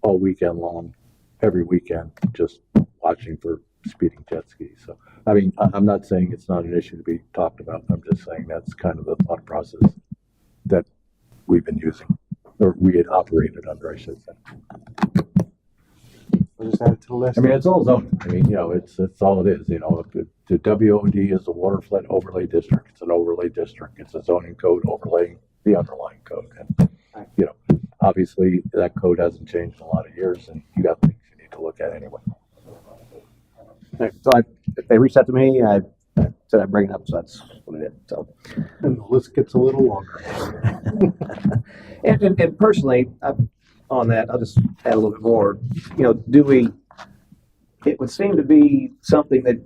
all weekend long, every weekend, just watching for speeding jet skis. So, I mean, I'm not saying it's not an issue to be talked about. I'm just saying that's kind of the thought process that we've been using, or we had operated under, I should say. We'll just add it to the list. I mean, it's all zoning. I mean, it's all it is. The WOD is the waterfront overlay district. It's an overlay district. It's a zoning code overlaying the underlying code. And, obviously that code hasn't changed in a lot of years, and you got things you need to look at anyway. So they reached out to me. I said I'd bring it up, so that's what I did. So, And the list gets a little longer. and personally, on that, I'll just add a little bit more. It would seem to be something that,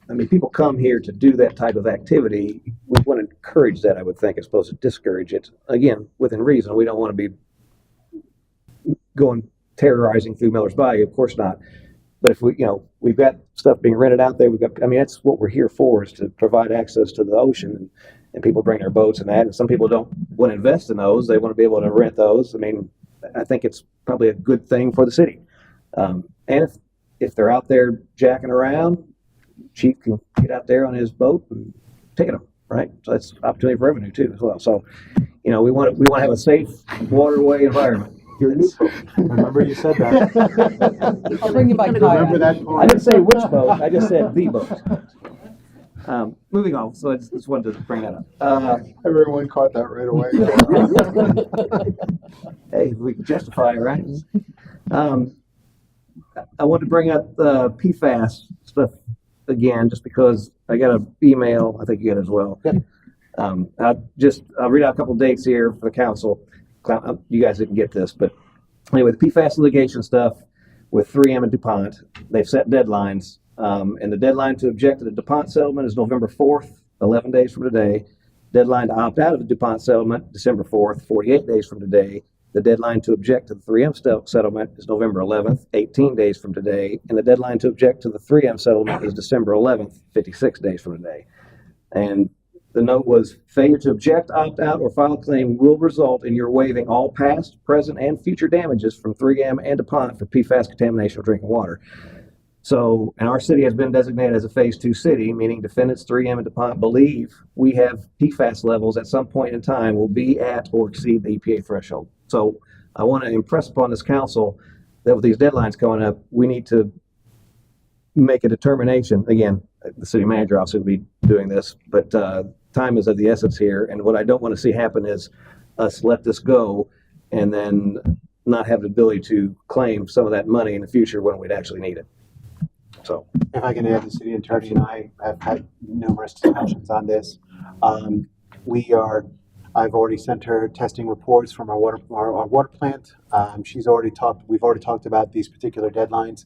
I mean, people come here to do that type of activity. We want to encourage that, I would think, as opposed to discourage it. Again, within reason. We don't want to be going terrorizing through Miller's Bayou, of course not. But if we've got stuff being rented out there, that's what we're here for, is to provide access to the ocean, and people bring their boats and that. And some people don't want to invest in those; they want to be able to rent those. I mean, I think it's probably a good thing for the city. And if they're out there jacking around, Chief can get out there on his boat and ticket them, right? So that's opportunity for revenue too, as well. So, we want to have a safe waterway environment. You're neutral. Remember you said that. I'll bring you by Remember that I part. didn't say which boat. I just said the boat. Moving on. So I just wanted to bring that up. Everyone caught that right away. Hey, we can justify it, right? I want to bring up the PFAS stuff again, just because I got an email. I think you got it as well. I'll read out a couple dates here for the council. You guys didn't get this, but anyway, the PFAS litigation stuff with 3M and DuPont, they've set deadlines. And the deadline to object to the DuPont settlement is November 4th, 11 days from today. Deadline to opt out of the DuPont settlement, December 4th, 48 days from today. The deadline to object to the 3M settlement is November 11th, 18 days from today. And the deadline to object to the 3M settlement is December 11th, 56 days from today. And the note was, failure to object, opt out, or file a claim will result in your waiving all past, present, and future damages from 3M and DuPont for PFAS contamination of drinking water. So, and our city has been designated as a phase 2 city, meaning defendants 3M and DuPont believe we have PFAS levels at some point in time will be at or exceed the EPA threshold. So I want to impress upon this council that with these deadlines coming up, we need to make a determination. Again, the city manager also will be doing this, but time is of the essence here. And what I don't want to see happen is us let this go and then not have the ability to claim some of that money in the future when we'd actually need it. So, If I can add, the city attorney and I have had numerous discussions on this. I've already sent her testing reports from our water plant. We've already talked about these particular deadlines.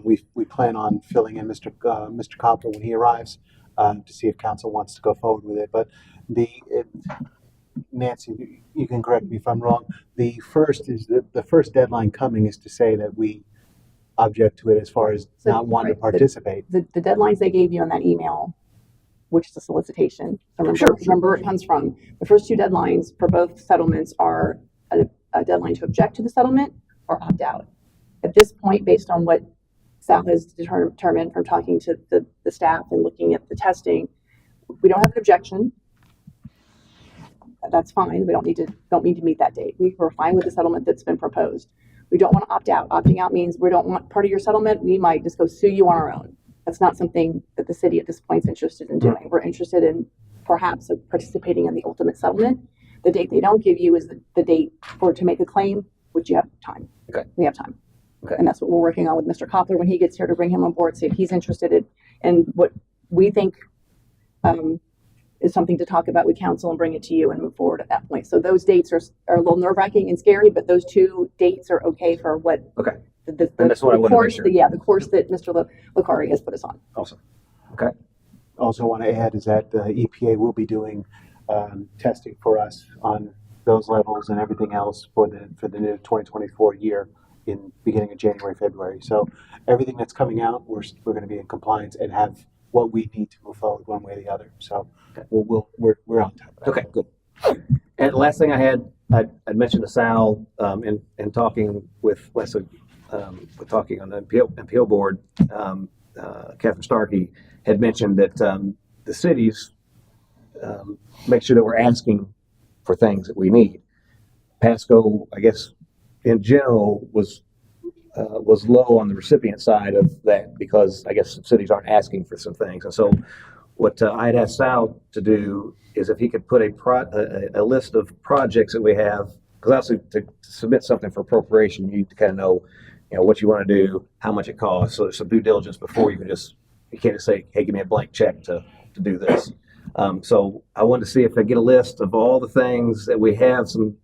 We plan on filling in Mr. Copper when he arrives to see if council wants to go forward with it. But Nancy, you can correct me if I'm wrong. The first deadline coming is to say that we object to it as far as not wanting to participate. The deadlines they gave you on that email, which is a solicitation. Remember where it comes from. The first 2 deadlines for both settlements are a deadline to object to the settlement or opt out. At this point, based on what Sal has determined from talking to the staff and looking at the testing, we don't have an objection. That's fine. We don't need to meet that date. We're fine with the settlement that's been proposed. We don't want to opt out. Opting out means we don't want part of your settlement. We might just go sue you on our own. That's not something that the city at this point is interested in doing. We're interested in perhaps participating in the ultimate settlement. The date they don't give you is the date to make a claim, which you have time. Okay. We have time. Okay. And that's what we're working on with Mr. Koppler when he gets here, to bring him on board, see if he's interested in what we think is something to talk about with council and bring it to you and move forward at that point. So those dates are a little nerve-wracking and scary, but those two dates are okay for what Okay. the And that's what I wanted to make course, sure. the course that Mr. Licari has put us on. Awesome. Okay. Also want to add is that the EPA will be doing testing for us on those levels and everything else for the new 2024 year in beginning of January, February. So everything that's coming out, we're going to be in compliance and have what we need to move forward one way or the other. So we're on top of that. Okay, good. And the last thing I had, I'd mentioned to Sal, in talking with Leslie, with talking on the appeal board, Catherine Starkey had mentioned that the cities make sure that we're asking for things that we need. Pasco, I guess, in general, was low on the recipient side of that because I guess cities aren't asking for some things. And so what I had asked Sal to do is if he could put a list of projects that we have, because obviously to submit something for appropriation, you need to kind of know, what you want to do, how much it costs. So there's some due diligence before you can't just say, hey, give me a blank check to do this. So I wanted to see if I get a list of all the things that we have some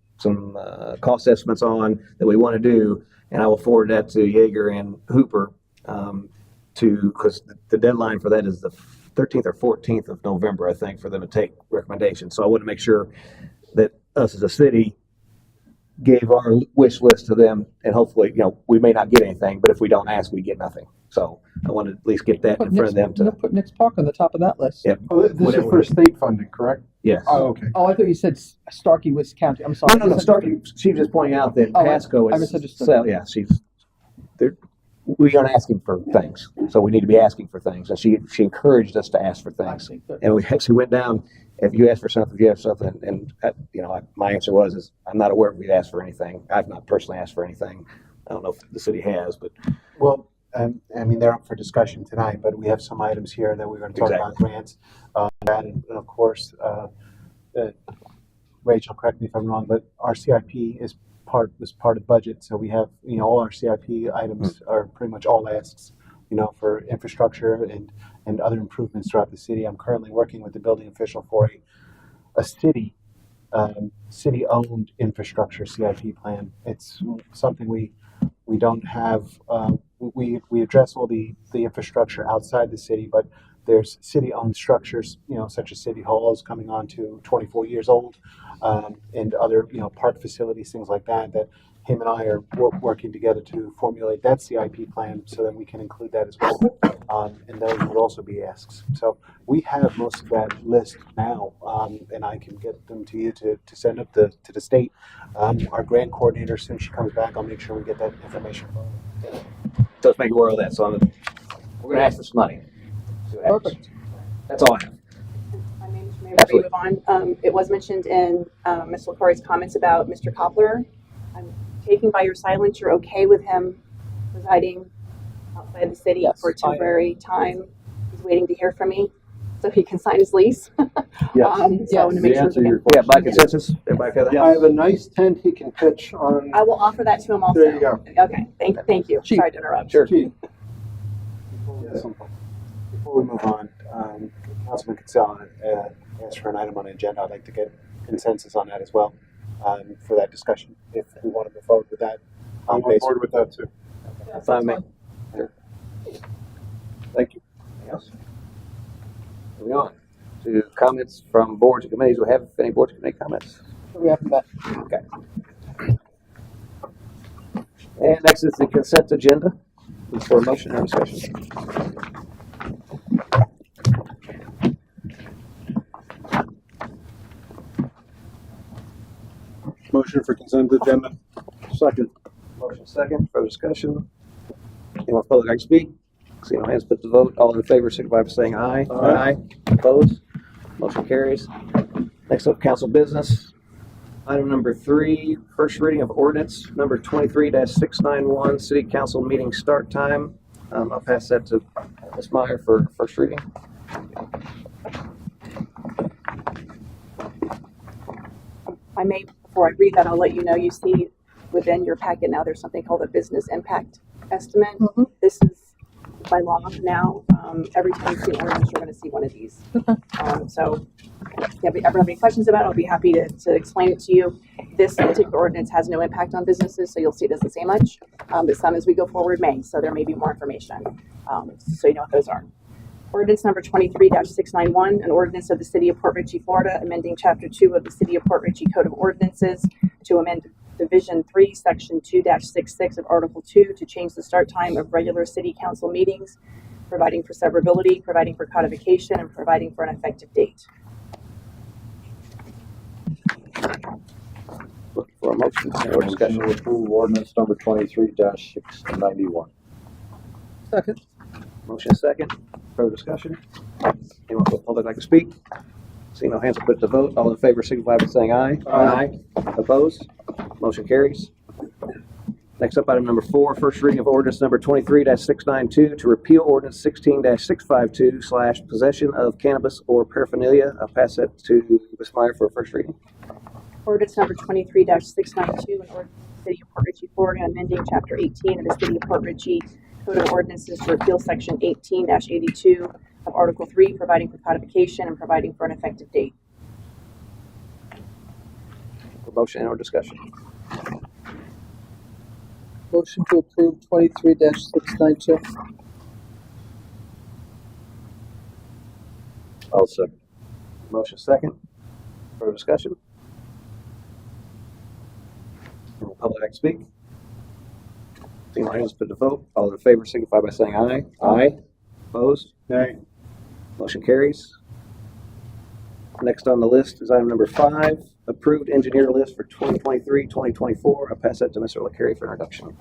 cost estimates on that we want to do, and I will forward that to Yeager and Hooper because the deadline for that is the 13th or 14th of November, I think, for them to take recommendations. So I want to make sure that us as a city gave our wish list to them, and hopefully, we may not get anything, but if we don't ask, we get nothing. So I want to at least get that in front of them. You'll put Nick's Park on the top of that list. Yep. Oh, this is for state funding, correct? Yes. Oh, okay. Oh, I thought you said Starkey was county. I'm sorry. No. Starkey, she was just pointing out that Oh, Pasco is. I misunderstood. So, yeah, we aren't asking for things, so we need to be asking for things. And she encouraged us to ask for things. And we actually went down. If you ask for something, and my answer was I'm not aware if we've asked for anything. I've not personally asked for anything. I don't know if the city has, but Well, they're up for discussion tonight, but we have some items here that we're going to talk about grants. And of course, Rachel, correct me if I'm wrong, but our CIP was part of budget. So we have, all our CIP items are pretty much all asks, for infrastructure and other improvements throughout the city. I'm currently working with the building official for a city-owned infrastructure CIP plan. It's something we don't have. We address all the infrastructure outside the city, but there's city-owned structures, such as city halls coming on to 24 years old, and other, park facilities, things like that him and I are working together to formulate that CIP plan so that we can include that as well. And those would also be asks. So we have most of that list now, and I can get them to you to send up to the state. Our grant coordinator, as soon as she comes back, I'll make sure we get that information. so let's make a world of that. So we're going to ask for some money. Perfect. That's all I have. My name is Mary Marie Levon. It was mentioned in Ms. Licari's comments about Mr. Koppler. I'm taking by your silence you're okay with him residing outside the city for a temporary time. He's waiting to hear from me so he can sign his lease. Yes. So I want to make The sure. answer to your Yeah, question. by consensus, everybody feel that? I have a nice tent he can pitch on. I will offer that to him also. There you go. Okay, thank you. Chief. Sorry to interrupt. Sure. Before we move on, Councilman Cassell asked for an item on the agenda. I'd like to get consensus on that as well, for that discussion, if we want to move forward with that. I'm on board with that too. Fine, me. Thank you. Anything else? Moving on to comments from boards and committees. Do we have any boards and committee comments? We have that. Okay. And next is the consent agenda. Is for a motion or discussion? Motion for consent agenda. Second. Motion second, further discussion. Anyone public like to speak? See no hands put to vote. All in favor, signify by saying aye. Aye. Opposed? Motion carries. Next up, council business. Item number 3, first reading of ordinance number 23-691, city council meeting start time. I'll pass that to Ms. Meyer for first reading. I I may, before I read that, I'll let you know, you see within your packet now, there's something called a business impact estimate. This is by law now. Every time you see an ordinance, you're going to see one of these. So if you ever have any questions about it, I'll be happy to explain it to you. This particular ordinance has no impact on businesses, so you'll see it doesn't say much. But some as we go forward may, so there may be more information. So you know what those are. Ordinance number 23-691, an ordinance of the City of Port Richey, Florida, amending Chapter 2 of the City of Port Richey Code of Ordinances to amend Division 3, Section 2-66 of Article 2 to change the start time of regular City Council meetings, providing for severability, providing for codification, and providing for an effective date. Looking for a motion or Motion discussion. to approve ordinance number 23-691. Second. Motion second. Further discussion? Anyone from the public like to speak? Seeing no hands, will put it to vote. All in favor signify by saying aye. Aye. Opposed? Motion carries. Next up, item number 4, first reading of ordinance number 23-692 to repeal ordinance 16-652 / possession of cannabis or paraphernalia. I'll pass that to Ms. Meyer for a first reading. Ordinance number 23-692, an ordinance of the City of Port Richey, Florida, amending Chapter 18 of the City of Port Richey Code of Ordinances to repeal Section 18-82 of Article 3, providing for codification and providing for an effective date. A motion or discussion? Motion to approve 23-692. I'll second. Motion second. Further discussion? Anyone from the public like to speak? Seeing no hands, put it to vote. All in favor signify by saying aye. Aye. Opposed? Nay. Motion carries. Next on the list is item number 5, approved engineer list for 2023-2024. I'll pass that to Mr. LaCarrie for introduction.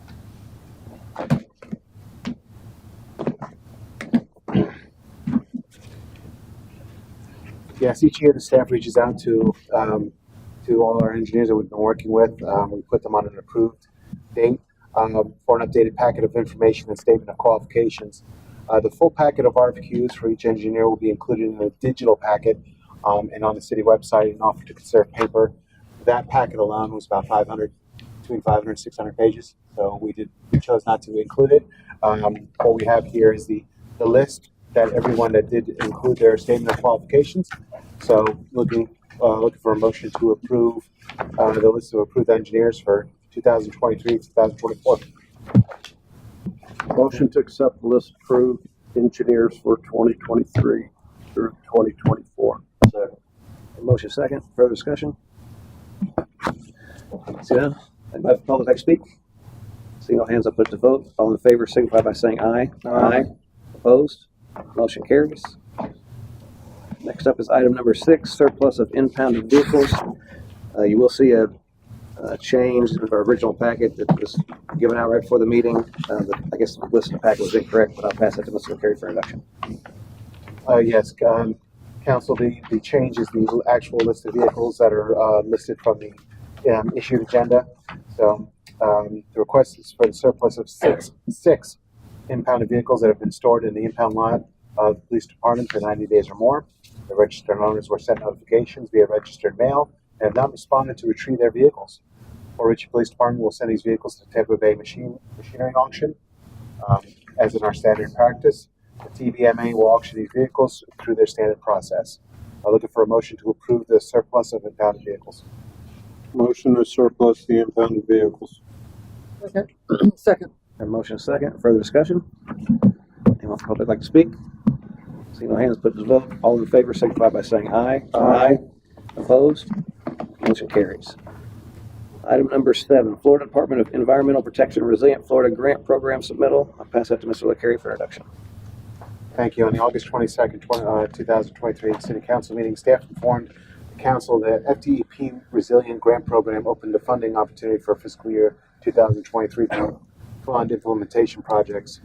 Yes, each year the staff reaches out to all our engineers that we've been working with. We put them on an approved date for an updated packet of information and statement of qualifications. The full packet of RFQs for each engineer will be included in a digital packet and on the city website and offered to consider paper. That packet alone was about between 500 and 600 pages. So we chose not to include it. What we have here is the list that everyone that did include their statement of qualifications. So looking for a motion to approve the list of approved engineers for 2023-2024. Motion to accept the list of approved engineers for 2023 through 2024. Second. Motion second. Further discussion? See none? Anybody from the public like to speak? See no hands, up, put it to vote. All in favor signify by saying aye. Aye. Opposed? Motion carries. Next up is item number 6, surplus of impounded vehicles. You will see a change in our original packet that was given out right before the meeting. I guess the list of the packet was incorrect, but I'll pass it to Mr. LaCarrie for introduction. Yes, Council, the change is the actual list of vehicles that are listed from the issued agenda. So the request is for the surplus of six impounded vehicles that have been stored in the impound lot of the police department for 90 days or more. The registered owners were sent notifications via registered mail and have not responded to retrieve their vehicles. Port Richey Police Department will send these vehicles to Tampa Bay Machinery Auction, as in our standard practice. The TBMA will auction these vehicles through their standard process. I'm looking for a motion to approve the surplus of impounded vehicles. Motion to surplus the impounded vehicles. Okay. Second. Have a motion second. Further discussion? Anyone from the public like to speak? See no hands, put it to vote. All in favor signify by saying aye. Aye. Opposed? Motion carries. Item number 7, Florida Department of Environmental Protection Resilient Florida Grant Program submittal. I'll pass that to Mr. LaCarrie for introduction. Thank you. On the August 22nd, 2023 City Council meeting, staff informed the Council that FDEP Resilient Grant Program opened a funding opportunity for fiscal year 2023 to fund implementation projects.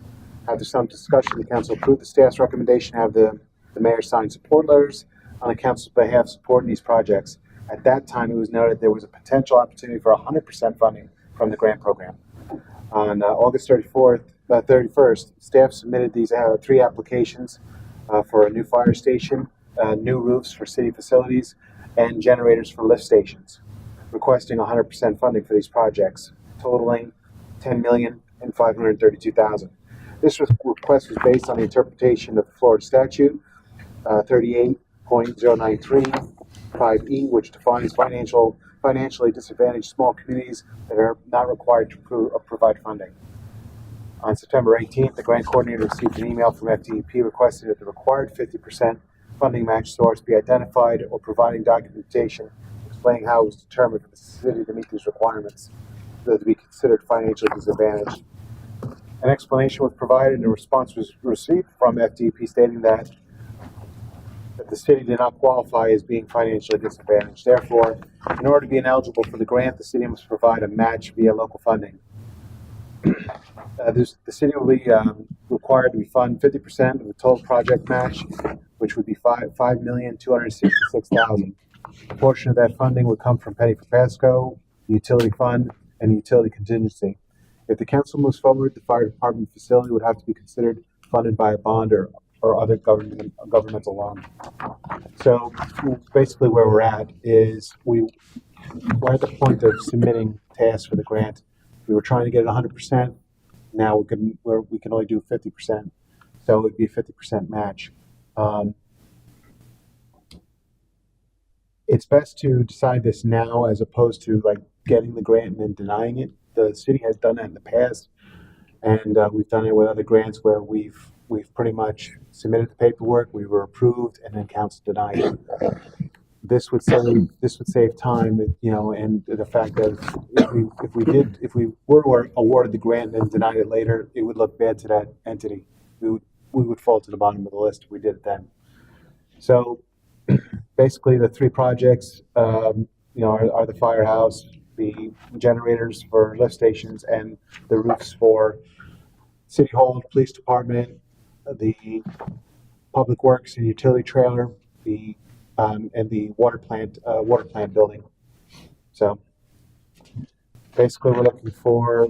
After some discussion, the Council approved the staff's recommendation to have the mayor sign support letters on the Council's behalf supporting these projects. At that time, it was noted there was a potential opportunity for 100% funding from the grant program. On August 31st, staff submitted these 3 applications for a new fire station, new roofs for city facilities, and generators for lift stations. requesting 100% funding for these projects, totaling $10,532,000. This request was based on the interpretation of the Florida statute 38.093(5)(e), which defines financially disadvantaged small communities that are not required to provide funding. On September 18th, the grant coordinator received an email from FDEP requesting that the required 50% funding match source be identified or providing documentation explaining how it was determined for the city to meet these requirements so that to be considered financially disadvantaged. An explanation was provided and a response was received from FDEP stating that the city did not qualify as being financially disadvantaged. Therefore, in order to be ineligible for the grant, the city must provide a match via local funding. The city will be required to fund 50% of the total project match, which would be $5,266,000. A portion of that funding would come from Penny for Pasco, the utility fund, and the utility contingency. If the council moves forward, the fire department facility would have to be considered funded by a bond or other governmental loan. So basically where we're at is we're at the point of submitting tasks for the grant. We were trying to get it 100%. Now we can only do 50%. So it would be a 50% match. It's best to decide this now as opposed to like getting the grant and then denying it. The city has done that in the past, and we've done it with other grants where we've pretty much submitted the paperwork, we were approved, and then council denied it. This would save time, you know, and the fact that if we were awarded the grant and denied it later, it would look bad to that entity. We would fall to the bottom of the list if we did it then. So basically, the three projects, you know, are the firehouse, the generators for lift stations, and the roofs for City Hall, Police Department, the Public Works and Utility Trailer, and the water plant building. So basically, we're looking for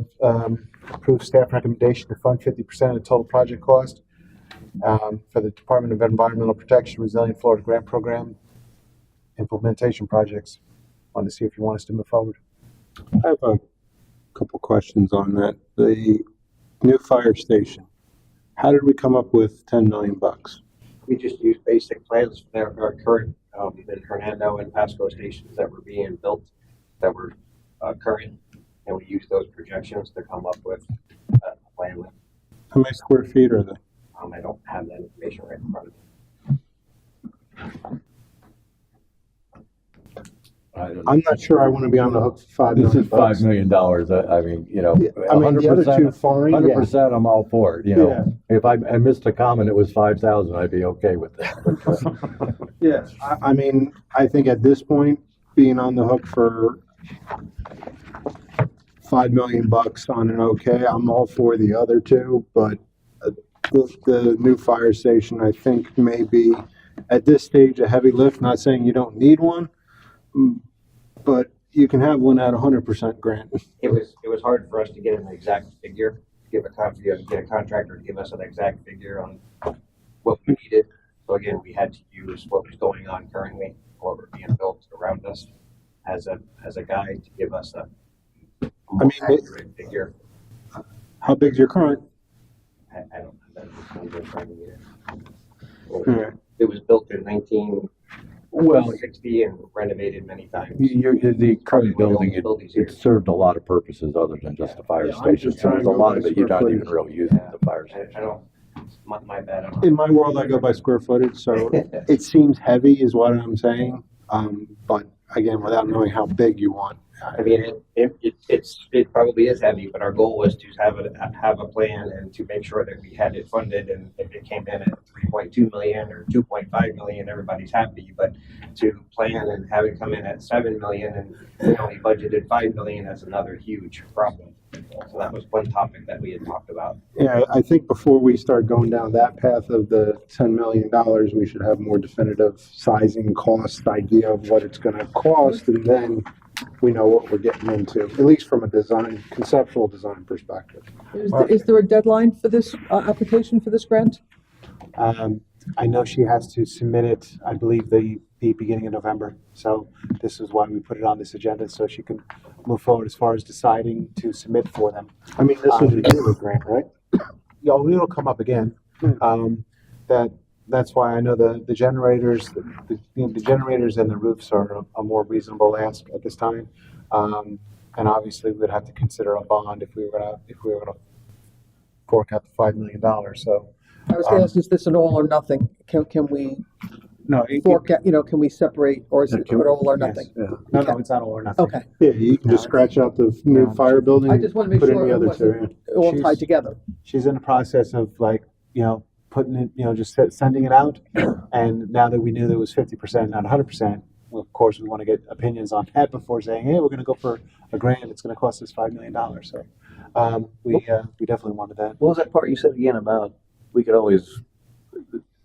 approved staff recommendation to fund 50% of the total project cost for the Department of Environmental Protection Resilient Florida Grant Program implementation projects. Want to see if you want us to move forward. I have a couple questions on that. The new fire station, how did we come up with $10 million? We just used basic plans for our current in Hernando and Pasco stations that were being built that were current, and we used those projections to come up with a plan. How many square feet are they? I don't have that information right in front of me. I'm not sure I want to be on the hook for $5 million. This is $5 million. I mean, you know, I mean, the other two fine. 100%. I'm all for it. You know, if I missed a comment, it was 5,000. I'd be okay with that. Yeah, I mean, I think at this point, being on the hook for $5 million on an okay, I'm all for the other two, but the new fire station, I think, may be at this stage a heavy lift. Not saying you don't need one, but you can have one at 100% grant. It was hard for us to get an exact figure, get a contractor to give us an exact figure on what we needed. So again, we had to use what was going on currently, what were being built around us, as a guide to give us a more accurate figure. How big is your current? I don't have that in front of me. It was built in 1960 and renovated many times. The current building, it served a lot of purposes other than just the fire station. So there's a lot of it you're not even really using the fire station. I don't. My bad. In my world, I go by square footage, so it seems heavy, is what I'm saying. But again, without knowing how big you want. I mean, it probably is heavy, but our goal was to have a plan and to make sure that we had it funded. And if it came in at 3.2 million or 2.5 million, everybody's happy. But to plan and have it come in at 7 million and we only budgeted 5 million, that's another huge problem. So that was one topic that we had talked about. Yeah, I think before we start going down that path of the $10 million, we should have more definitive sizing, cost idea of what it's going to cost, and then we know what we're getting into, at least from a conceptual design perspective. Is there a deadline for this application for this grant? I know she has to submit it. I believe the the beginning of November. So this is why we put it on this agenda, so she can move forward as far as deciding to submit for them. I mean, this is a yearly grant, right? Yeah, it'll come up again. That's why I know the generators, the generators and the roofs are a more reasonable ask at this time. And obviously we'd have to consider a bond if we were gonna fork out the $5 million. So I was gonna ask, is this an all or nothing? Can we no, fork out, can we separate, or is it Can we- an all or yes. nothing? no, it's not all or nothing. Okay, Yeah, you can just scratch out the new fire building. I just wanna make put in sure the it other wasn't two. all She's- tied together. She's in the process of putting it, just sending it out. And now that we knew that it was 50%, not 100%, well, of course, we want to get opinions on that before saying, hey, we're going to go for a grant. It's going to cost us $5 million. So we definitely wanted that. What was that part you said again about we could always,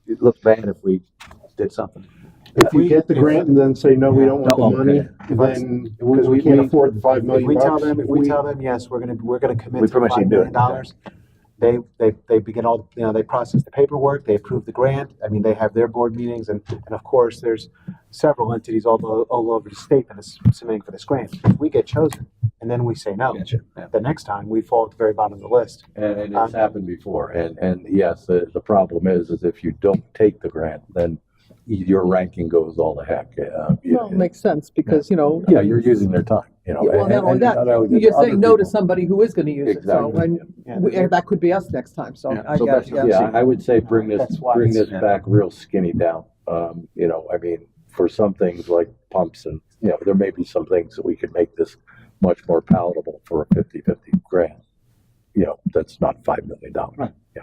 it looks bad if we did something? If you get the grant and then say, no, we don't want the Okay. money, then, because we can't afford the $5 If million we tell bucks. them, if we tell them, yes, we're going to commit We to pretty much $5 need to do million. it. They begin all, they process the paperwork, they approve the grant. I mean, they have their board meetings, and of course, there's several entities all over the state that is submitting for this grant. If we get chosen, and then we say no, Gotcha. Yeah. the next time we fall at the very bottom of the list. And it's happened before. And yes, the problem is if you don't take the grant, then your ranking goes all the heck. Well, it makes sense, because, Yeah, you're using their time, well, not only that, only you're other saying no to people. somebody who is gonna use it, so, Exactly. and that could be us next time, so I So get it, that's- yeah. Yeah, I would say bring That's why this it's- back real skinny down. I mean, for some things like pumps and, there may be some things that we could make this much more palatable for a 50-50 grant. That's not $5 million. Right. Yeah.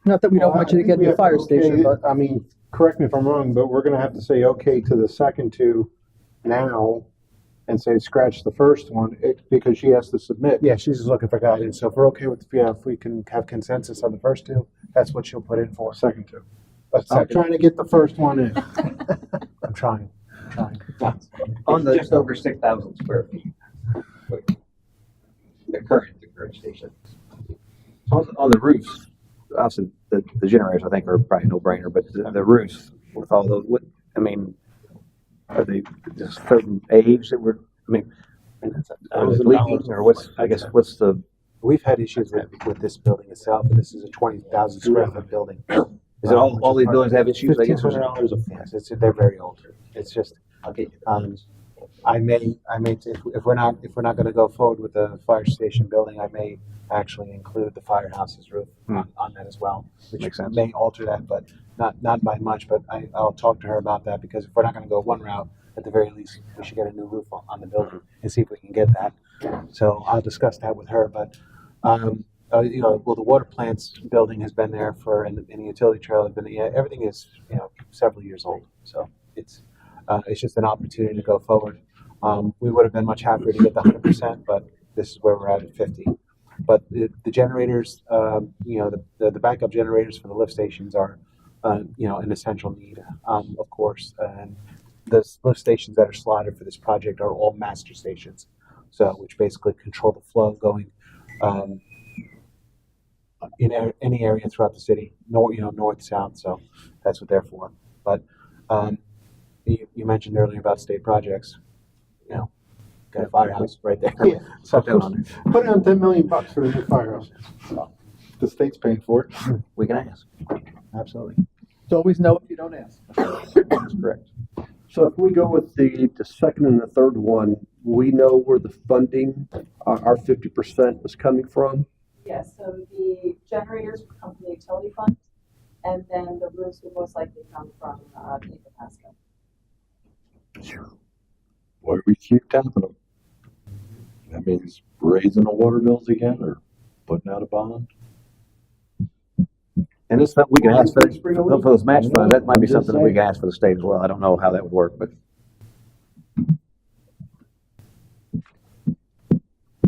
Not that we don't want you to get the fire station, but. I mean, correct me if I'm wrong, but we're gonna have to say okay to the second two now and say scratch the first one, because she has to submit. Yeah, she's just looking for guidance. So if we're okay with, if we can have consensus on the first two, that's what she'll put in for. Second two. A I'm second. trying to get the first one in. I'm trying. On the just over 6,000 square feet. The current station. On the roofs, obviously, the generators, I think, are probably no brainer, but the roofs with all those, are they just certain age that we're, leaking, or what's the, We've had issues with this building itself, and this is a 20,000 square foot building. is it all these buildings have issues, I guess? or- $1,500 Yes, they're very old. It's just, I may, if we're not gonna go forward with the fire station building, I may actually include the firehouse's roof on that as well, which Makes sense. may alter that, but not by much, but I'll talk to her about that, because if we're not gonna go one route, at the very least, we should get a new roof on the building and see if we can get that. So I'll discuss that with her, but, the water plants building has been there and the utility trailer has been, everything is, several years old, so it's just an opportunity to go forward. We would have been much happier to get the 100%, but this is where we're at 50. But the generators, the backup generators for the lift stations are, an essential need, of course. And the lift stations that are slotted for this project are all master stations, so which basically control the flow going in any area throughout the city, north, south. So that's what they're for. But you mentioned earlier about state projects. Got a firehouse right there. Yeah. Put that on there. Put down $10 million for the new firehouse. The state's paying for it. We can ask. Absolutely. It's always no if you don't ask. That's correct. So if we go with the second and the third one, we know where the funding, our 50% is coming from? Yes, so the generators would come from the utility fund, and then the roofs would most likely come from the Pasco. Why do we keep tapping them? That means raising the water bills again or putting out a bond? And this, we can ask for those match funds, that might be something that we can ask for the state as well. I don't know how that would work, but.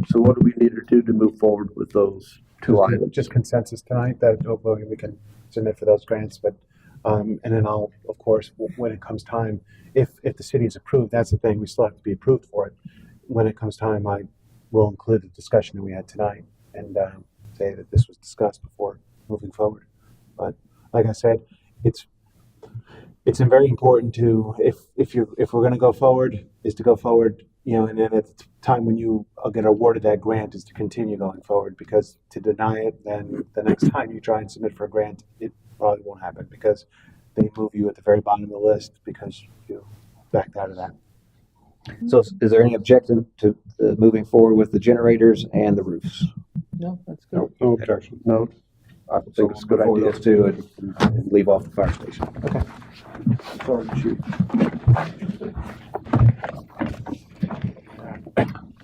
So what do we need to do to move forward with those two items? Just consensus tonight that hopefully we can submit for those grants, but, and then I'll, of course, when it comes time, if the city is approved, that's the thing, we still have to be approved for it. When it comes time, I will include the discussion that we had tonight and, say that this was discussed before moving forward. But like I said, it's very important to, if we're going to go forward, is to go forward, you know, and then at the time when you get awarded that grant is to continue going forward, because to deny it, then the next time you try and submit for a grant, it probably won't happen because they move you at the very bottom of the list because you backed out of that. So is there any objection to moving forward with the generators and the roofs? No, that's good. No, no objection. No, I think it's a good idea. Those two and leave off the fire station. Okay. Sorry, Chief.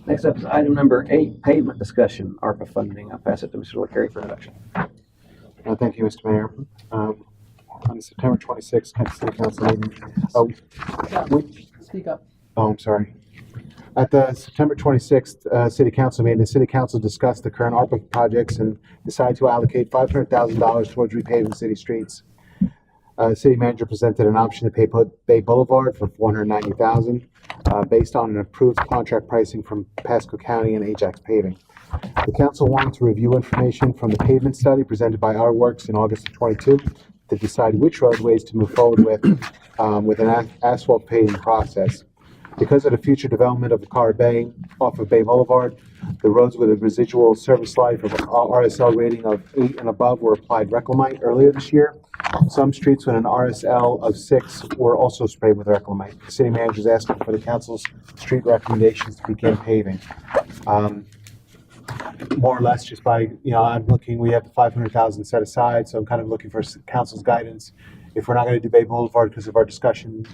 Next up is item number 8, pavement discussion, ARPA funding. I'll pass it to Mr. LaCarrie for introduction. Thank you, Mr. Mayor. On September 26th, Kansas City Council meeting. Speak up. Oh, I'm sorry. At the September 26th City Council meeting, the City Council discussed the current ARPA projects and decided to allocate $500,000 towards repaving city streets. City manager presented an option to pay Bay Boulevard for $490,000 based on an approved contract pricing from Pasco County and Ajax Paving. The council wanted to review information from the pavement study presented by Our Works in August of 22 to decide which roadways to move forward with an asphalt paving process. Because of the future development of the Car Bay off of Bay Boulevard, the roads with a residual service life of RSL rating of 8 and above were applied reclamite earlier this year. Some streets with an RSL of 6 were also sprayed with reclamite. The city manager is asking for the council's street recommendations to begin paving. More or less just by, you know, I'm looking, we have the 500,000 set aside, so I'm kind of looking for council's guidance. If we're not going to do Bay Boulevard because of our discussion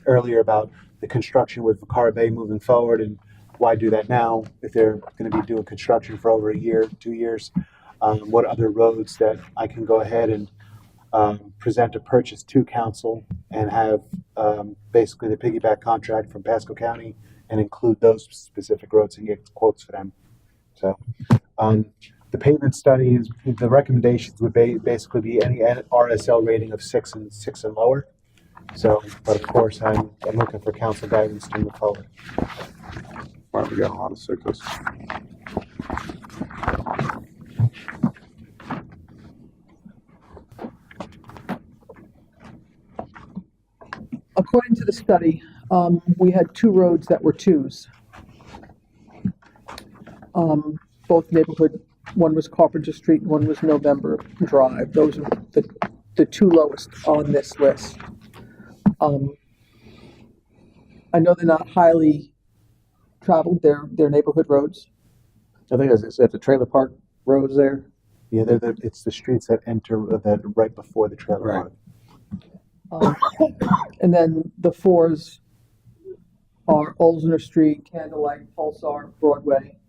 earlier about the construction with Vacara Bay moving forward, and why do that now if they're going to be doing construction for over a year, 2 years? What other roads that I can go ahead and present a purchase to council and have basically the piggyback contract from Pasco County and include those specific roads and get quotes for them. So the pavement study is, the recommendations would basically be any RSL rating of 6 and lower. So, but of course, I'm looking for council guidance to move forward. Wow, we got a lot of sickness. According to the study, we had 2 roads that were 2s. Both neighborhood, one was Carpenter Street, one was November Drive. Those are the 2 lowest on this list. I know they're not highly traveled, they're neighborhood roads. I think it's at the trailer park roads there. Yeah, it's the streets that enter that right before the trailer Right. park. And then the 4s are Olsner Street, Candlelight, Pulsar, Broadway,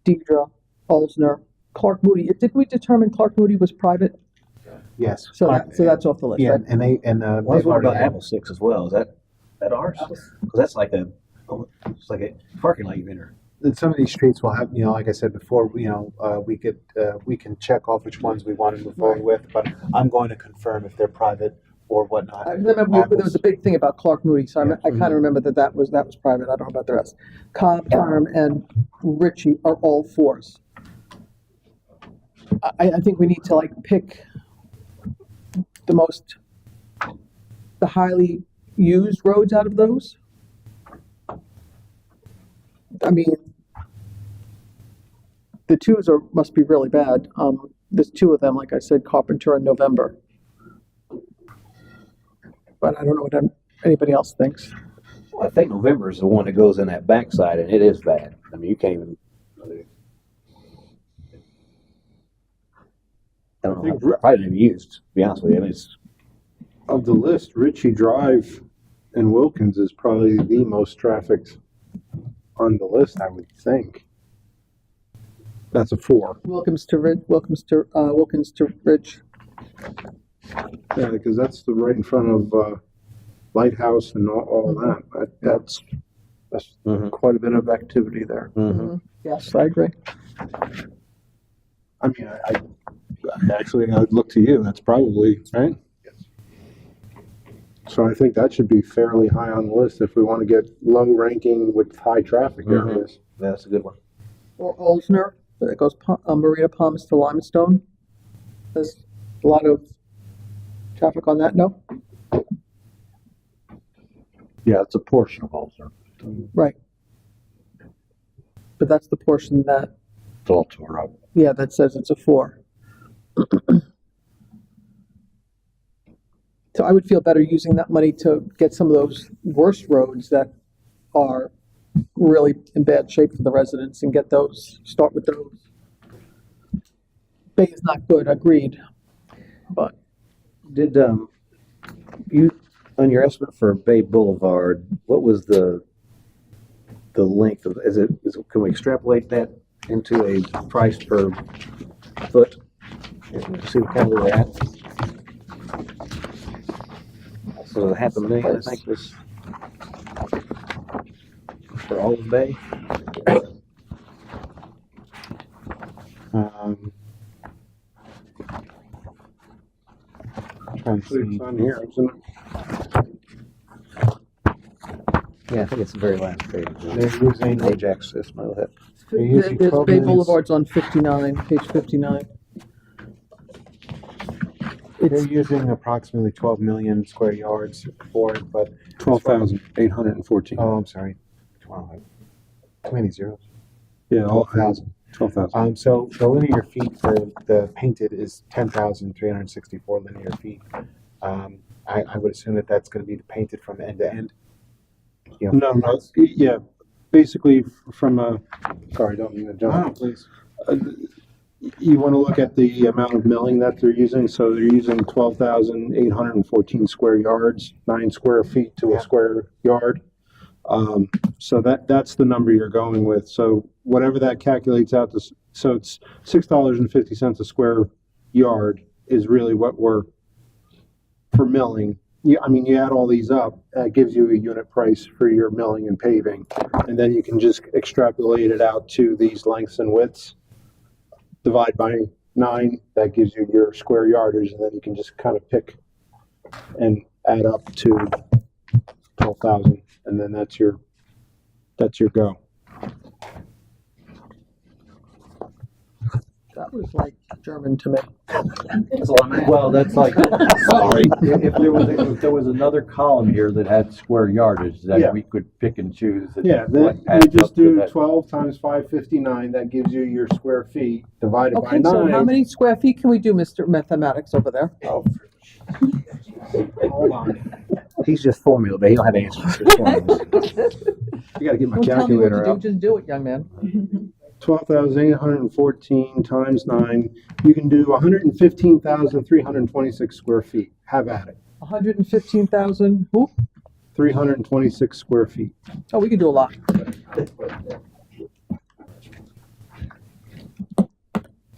Deidre, Olsner, Clark Moody. Did we determine Clark Moody was private? Yes. So that's off the list, Yeah, right? and Well, there's they've one about already, Apple 6 as well. Is that ours? Because that's like it's like a parking lot you enter. and some of these streets will have, you know, like I said before, you know, we can check off which ones we want to move forward with, but I'm going to confirm if they're private or whatnot. I remember there was a big thing about Clark Moody, so I kind of remember that was private. I don't know about the rest. Cobb, Farm, and Ritchie are all 4s. I think we need to pick the highly used roads out of those. I mean, the 2s must be really bad. There's 2 of them, like I said, Carpenter and November. But I don't know what anybody else thinks. Well, I think November is the one that goes in that backside, and it is bad. I mean, you can't even. I don't know. Probably didn't used. To be honest with you, I mean, it's Of the list, Ritchie Drive and Wilkins is probably the most trafficked on the list, I would think. That's a 4. Wilkins to Ridge. Yeah, because that's right in front of Lighthouse and all that. That's quite a bit of activity there. Yes, I agree. I mean, actually, I'd look to you. That's probably right. So I think that should be fairly high on the list if we want to get low ranking with high traffic areas. Yeah, that's a good one. Or Olsner, that goes Marina Palms to Limestone. There's a lot of traffic on that, no? Yeah, it's a portion of Halter. Right. But that's the portion that, It's all tore up. yeah, that says it's a 4. So I would feel better using that money to get some of those worst roads that are really in bad shape for the residents and get those, start with those. Bay is not good, agreed, but Did, you, on your estimate for Bay Boulevard, what was the length of, can we extrapolate that into a price per foot? See what kind of we're at? So $500,000, I think, was for all of Bay. Trying to see. It's on here, isn't it? Yeah, I think it's the very last page. They're using, Ajax, Ismail, that. they're using there's 12 Bay million. Boulevard's on 59, page 59. They're using approximately 12 million square yards for it, but 12,814. oh, I'm sorry, 12. Too many zeros. Yeah, all 12,000. 12,000. So the linear feet for the painted is 10,364 linear feet. I would assume that that's going to be painted from end to end. You know, No, yeah, basically from a, sorry, don't mean to No, jump. please. You want to look at the amount of milling that they're using. So they're using 12,814 square yards, 9 square feet to a square yard. So that's the number you're going with. So whatever that calculates out to, so it's $6.50 a square yard is really what we're for milling. Yeah, I mean, you add all these up, that gives you a unit price for your milling and paving, and then you can just extrapolate it out to these lengths and widths. Divide by 9, that gives you your square yardage, and then you can just kind of pick and add up to 12,000, and then that's your go. That was like German to me. Well, that's like, sorry, if there was another column here that had square yardage, Yeah. then we could pick and choose. Yeah, what then you adds just up to do that. 12 times 559, that gives you your square feet, divided by Okay, so 9. how many square feet can we do, Mr. Mathematics over there? Hold on. He's just formula, but he don't have answers. Just formulas. You gotta get my Don't tell me what calculator to do, out. just do it, young man. 12,814 times 9, you can do 115,326 square feet. Have at it. 115,000, who? 326 square feet. Oh, we can do a lot.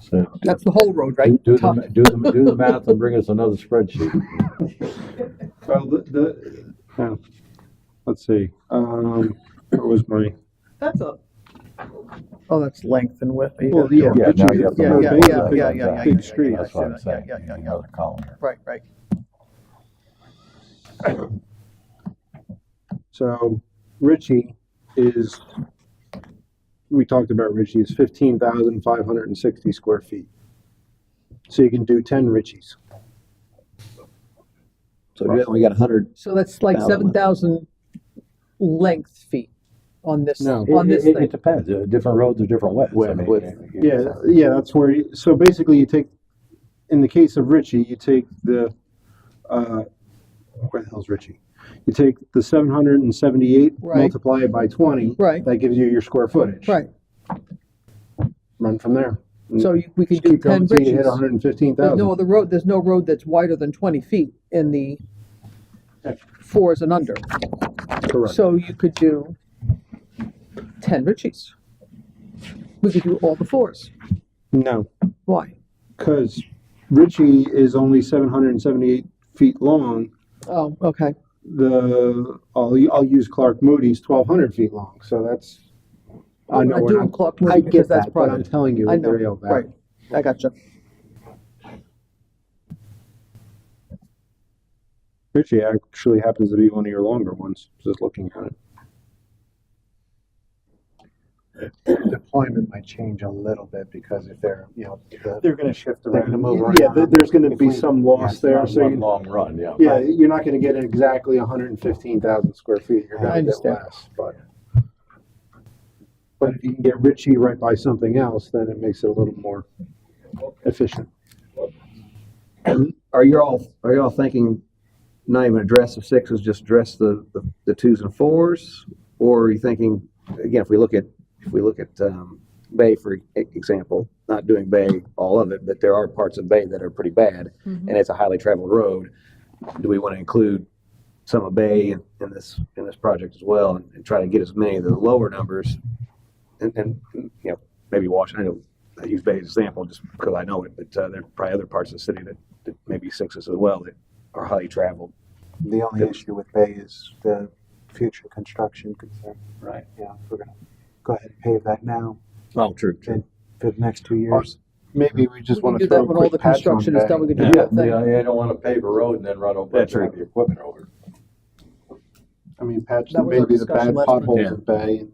So That's the whole road, right? do Top. the do the math and bring us another spreadsheet. Well, let's see, what was my, That's a. Oh, that's length and width. well, yeah. Yeah, but now you- you have to Yeah, move yeah, it. yeah, yeah, yeah, Big yeah, street. That's what I'm Yeah, saying. yeah, yeah, yeah. Another column here. Right, right. So Ritchie is, we talked about Ritchie, is 15,560 square feet. So you can do 10 Ritchies. So we got 100. So that's like 1,000. 7,000 length feet on this, No. on this It thing. depends. Different roads are different widths. I mean, Yeah, that's where, so basically you take, in the case of Ritchie, you take the, where the hell's Ritchie? You take the 778, Right. multiply it by 20. Right. That gives you your square footage. Right. Run from there. So we could Just do keep going 10 till you hit Ritchies. There's 115,000. no other road, there's no road that's wider than 20 feet in the 4s and under. Correct. So you could do 10 Ritchies. We could do all the 4s. No, Why? because Ritchie is only 778 feet long. Oh, okay. I'll use Clark Moody's 1,200 feet long. So that's, I know I'm what doing I'm, Clark I Moody because get that's that, but I'm private. telling you, I know, they're all right. valid. I gotcha. Ritchie actually happens to be one of your longer ones, just looking at it. deployment might change a little bit because if they're, They're gonna shift they're around. gonna move Yeah, around. there's gonna If be we- some loss there, so One you, long run, yeah. yeah, you're not gonna get exactly 115,000 square feet, you're I gonna get understand. less, but if you can get Ritchie right by something else, then it makes it a little more efficient. Are you all thinking not even address the sixes, just address the twos and fours? Or are you thinking, again, if we look at Bay, for example, not doing Bay, all of it, but there are parts of Bay that are pretty bad, and it's a highly traveled road. Do we want to include some of Bay in this project as well, and try to get as many of the lower numbers? And maybe Washington, I use Bay as an example just because I know it, but there are probably other parts of the city that maybe sixes as well that are highly traveled. The only issue with Bay is the future construction concern. Right. Yeah, we're gonna go ahead and pave that now Oh, true. and for the next 2 years. Maybe we just We wanna can do throw that a when all the quick patch on construction is Bay. done. We can do Yeah, that thing. you don't wanna pave a road and then run over That's and right. have the equipment over. I mean, patch That was our maybe the discussion bad last month. potholes Yeah. of Bay, and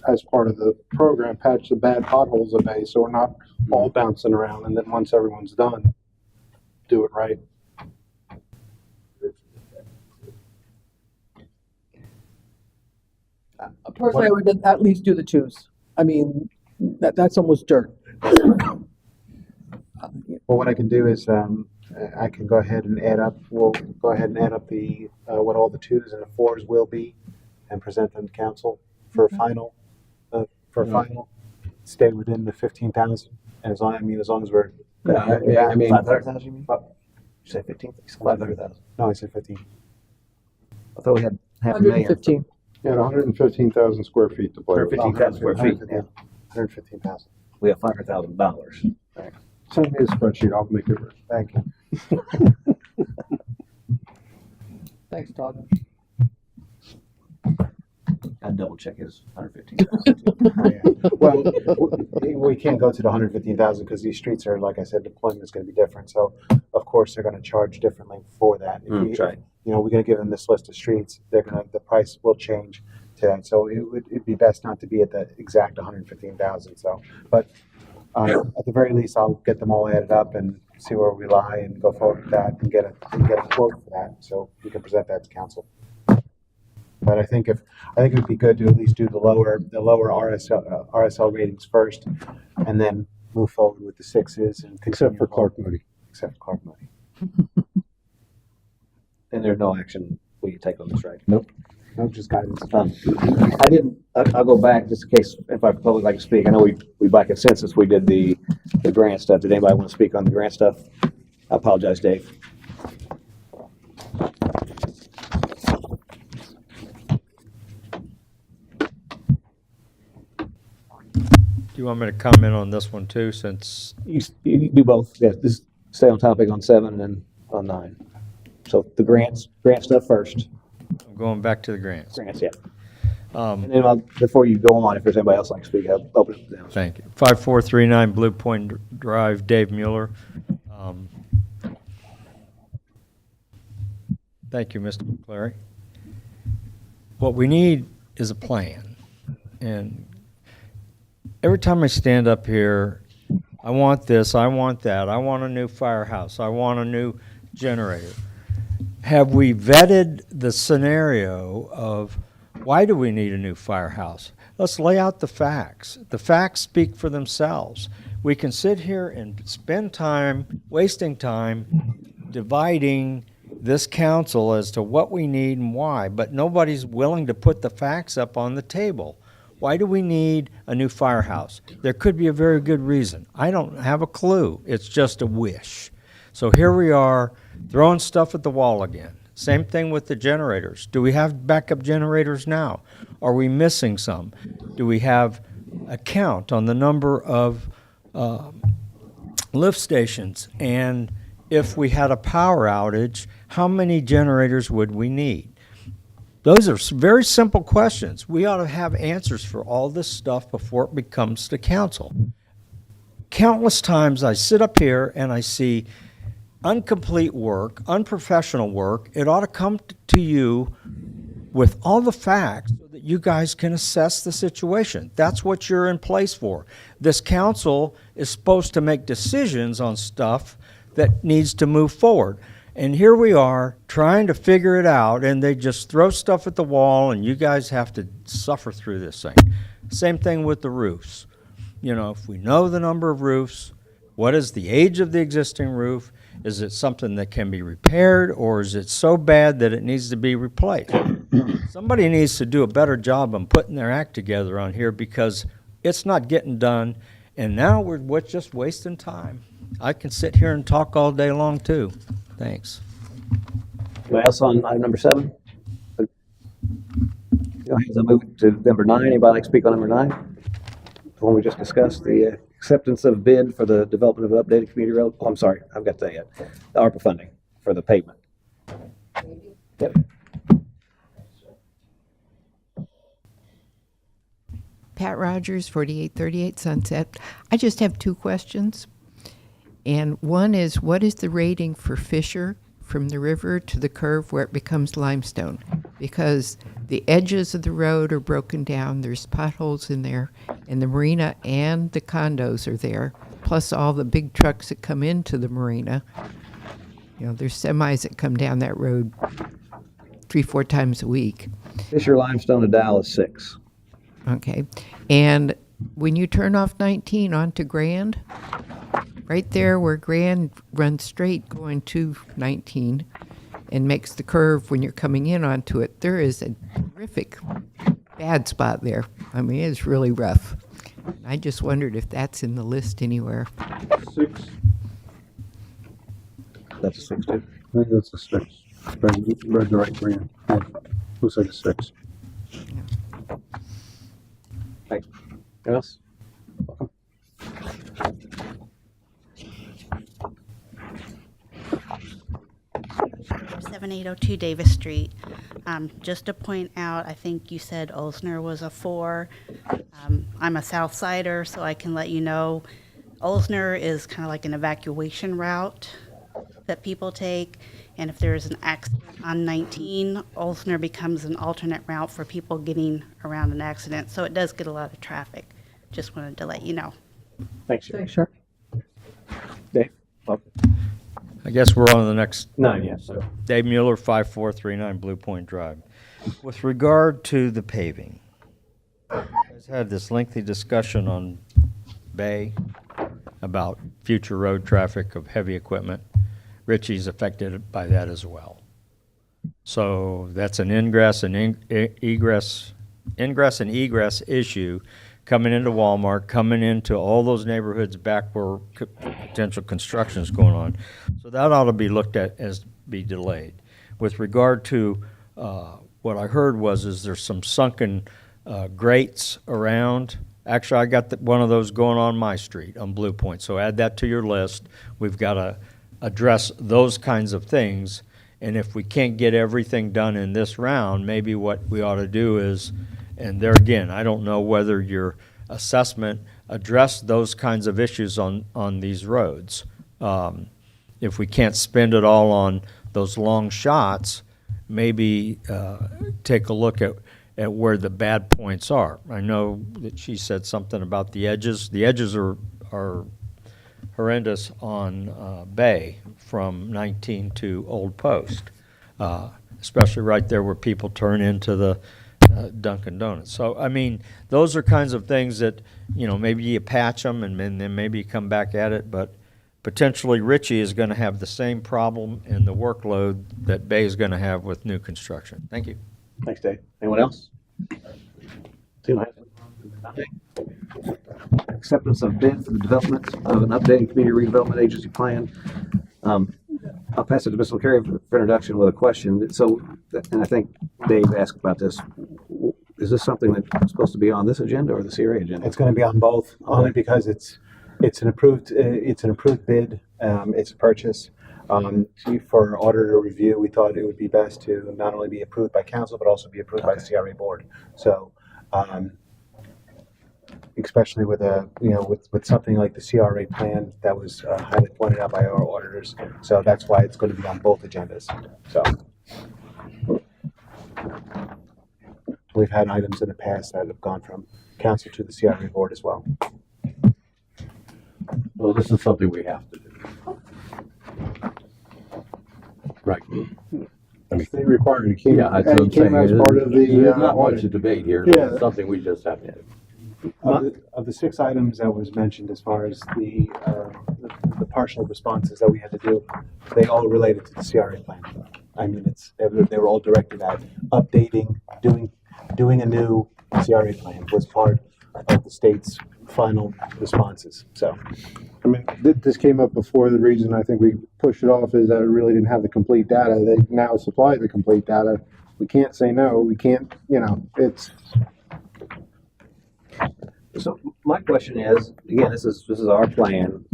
as part of the program, patch the bad potholes of Bay, so we're not all bouncing around, and then once everyone's done, do it right. Personally, I would at least do the twos. I mean, that's almost dirt. Well, what I can do is, I can go ahead and we'll go ahead and add up the, what all the twos and the fours will be and present them to council for a final, stay within the 15,000. And as long as we're. I mean, 500,000, you mean? You say 15? 500,000. No, I said 15. I thought we had half a million. 115. You had 115,000 square feet to play with. 115,000 square feet. Yeah. 115,000. We have $500,000. Send me a spreadsheet, I'll make it work. Thank you. Thanks, Todd. I'd double check his 115,000. Well, we can't go to the 115,000 because these streets are, like I said, deployment is going to be different. So, of course, they're going to charge differently for that. If right. we're going to give them this list of streets, the price will change to that. So it'd be best not to be at the exact 115,000. So, but at the very least, I'll get them all added up and see where we lie and go forward with that and get a quote for that so we can present that to council. But I think it would be good to at least do the lower RSL ratings first, and then move forward with the sixes and Except continue for on. Clark Moody. Except for Clark Moody. And there's no action we can take on this, right? No, just guidance. I'll go back just in case, if our public like to speak. I know we by consensus, we did the grant stuff. Did anybody want to speak on the grant stuff? I apologize, Dave. Do you want me to comment on this one too, since You do both. Yeah, just stay on topic on 7 and on 9. So the grant stuff first. I'm going back to the grants? Grants, yeah. Um, And then before you go on, if there's anybody else like to speak, I'll open it down. Thank you. 5439 Blue Point Drive, Dave Mueller. Thank you, Mr. McClary. What we need is a plan. And every time I stand up here, I want this, I want that, I want a new firehouse, I want a new generator. Have we vetted the scenario of why do we need a new firehouse? Let's lay out the facts. The facts speak for themselves. We can sit here and spend time, wasting time, dividing this council as to what we need and why, but nobody's willing to put the facts up on the table. Why do we need a new firehouse? There could be a very good reason. I don't have a clue. It's just a wish. So here we are, throwing stuff at the wall again. Same thing with the generators. Do we have backup generators now? Are we missing some? Do we have a count on the number of lift stations? And if we had a power outage, how many generators would we need? Those are very simple questions. We ought to have answers for all this stuff before it becomes to council. Countless times I sit up here and I see incomplete work, unprofessional work. It ought to come to you with all the facts so that you guys can assess the situation. That's what you're in place for. This council is supposed to make decisions on stuff that needs to move forward. And here we are trying to figure it out, and they just throw stuff at the wall, and you guys have to suffer through this thing. Same thing with the roofs. You know, if we know the number of roofs, what is the age of the existing roof? Is it something that can be repaired, or is it so bad that it needs to be replaced? Somebody needs to do a better job on putting their act together on here, because it's not getting done, and now we're just wasting time. I can sit here and talk all day long too. Thanks. Anybody else on item number 7? As I move to number 9, anybody like to speak on number 9? The one we just discussed, the acceptance of bid for the development of an updated community road. Oh, I'm sorry, I've got that yet. The ARPA funding for the pavement. Yep. Pat Rogers, 4838 Sunset. I just have 2 questions. And one is, what is the rating for Fisher from the river to the curve where it becomes limestone? Because the edges of the road are broken down, there's potholes in there, and the marina and the condos are there, plus all the big trucks that come into the marina. You know, there's semis that come down that road 3-4 times a week. Fisher Limestone to Dallas 6. Okay. And when you turn off 19 onto Grand, right there where Grand runs straight going to 19 and makes the curve when you're coming in onto it, there is a terrific bad spot there. I mean, it's really rough. I just wondered if that's in the list anywhere. 6. That's a 6 too. I think that's a 6. Red, the right green. Yeah. Looks like a 6. Thanks. Anyone else? Welcome. 7802 Davis Street. Just to point out, I think you said Olsner was a 4. I'm a South Sider, so I can let you know Olsner is kind of like an evacuation route that people take. And if there's an accident on 19, Olsner becomes an alternate route for people getting around an accident. So it does get a lot of traffic. Just wanted to let you know. Thanks. Thanks, sure. Dave? Welcome. I guess we're on to the next. 9, yeah. So. Dave Mueller, 5439 Blue Point Drive. With regard to the paving, you guys had this lengthy discussion on Bay about future road traffic of heavy equipment. Ritchie's affected by that as well. So that's an ingress and egress issue coming into Walmart, coming into all those neighborhoods back where potential construction is going on. So that ought to be looked at as be delayed. With regard to what I heard is there's some sunken grates around. Actually, I got one of those going on my street on Blue Point. So add that to your list. We've got to address those kinds of things. And if we can't get everything done in this round, maybe what we ought to do is, and there again, I don't know whether your assessment addressed those kinds of issues on these roads. If we can't spend it all on those long shots, maybe take a look at where the bad points are. I know that she said something about the edges. The edges are horrendous on Bay from 19 to Old Post, especially right there where people turn into the Dunkin' Donuts. So, I mean, those are kinds of things that, maybe you patch them and then maybe you come back at it, but potentially Ritchie is going to have the same problem and the workload that Bay is going to have with new construction. Thank you. Thanks, Dave. Anyone else? Acceptance of bid for the development of an updated community redevelopment agency plan. I'll pass it to Ms. LeCarry for introduction with a question. So, and I think Dave asked about this. Is this something that's supposed to be on this agenda or the CRA agenda? It's going to be on both, only because it's an approved bid. It's a purchase. For auditor review, we thought it would be best to not only be approved by council, but also be approved by the CRA board. So, especially with with something like the CRA plan that was highly pointed out by our auditors. So that's why it's going to be on both agendas. So. We've had items in the past that have gone from council to the CRA board as well. Well, this is something we have to do. Right. They require it. It came, Yeah, that's what I'm it came as saying. part of the, There's not much audit. to debate here. Yeah. It's something we just have to do. Of the 6 items that was mentioned as far as the partial responses that we had to do, they all related to the CRA plan. I mean, they were all directed at updating, doing a new CRA plan was part of the state's final responses. So, I mean, this came up before. The reason I think we pushed it off is that it really didn't have the complete data. They now supply the complete data. We can't say no. We can't, it's. So my question is, again, this is our plan.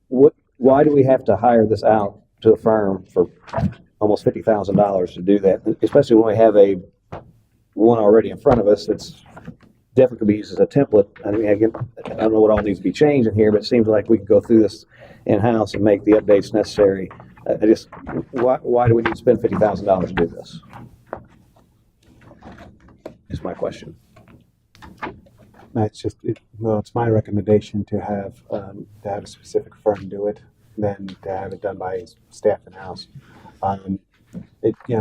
Why do we have to hire this out to a firm for almost $50,000 to do that? Especially when we have one already in front of us that's definitely could be used as a template. I mean, again, I don't know what all needs to be changed in here, but it seems like we can go through this in-house and make the updates necessary. Why do we need to spend $50,000 to do this? Is my question. that's it's my recommendation to have a specific firm do it than to have it done by staff in-house.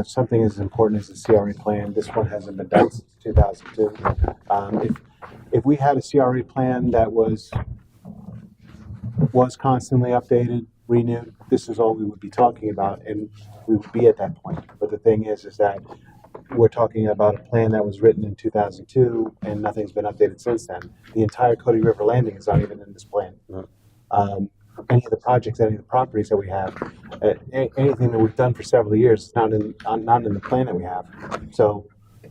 Something as important as the CRA plan, this one hasn't been done since 2002. If we had a CRA plan that was constantly updated, renewed, this is all we would be talking about, and we would be at that point. But the thing is that we're talking about a plan that was written in 2002, and nothing's been updated since then. The entire Cody River Landing is not even in this plan. Any of the projects, any of the properties that we have, anything that we've done for several years is not in the plan that we have. So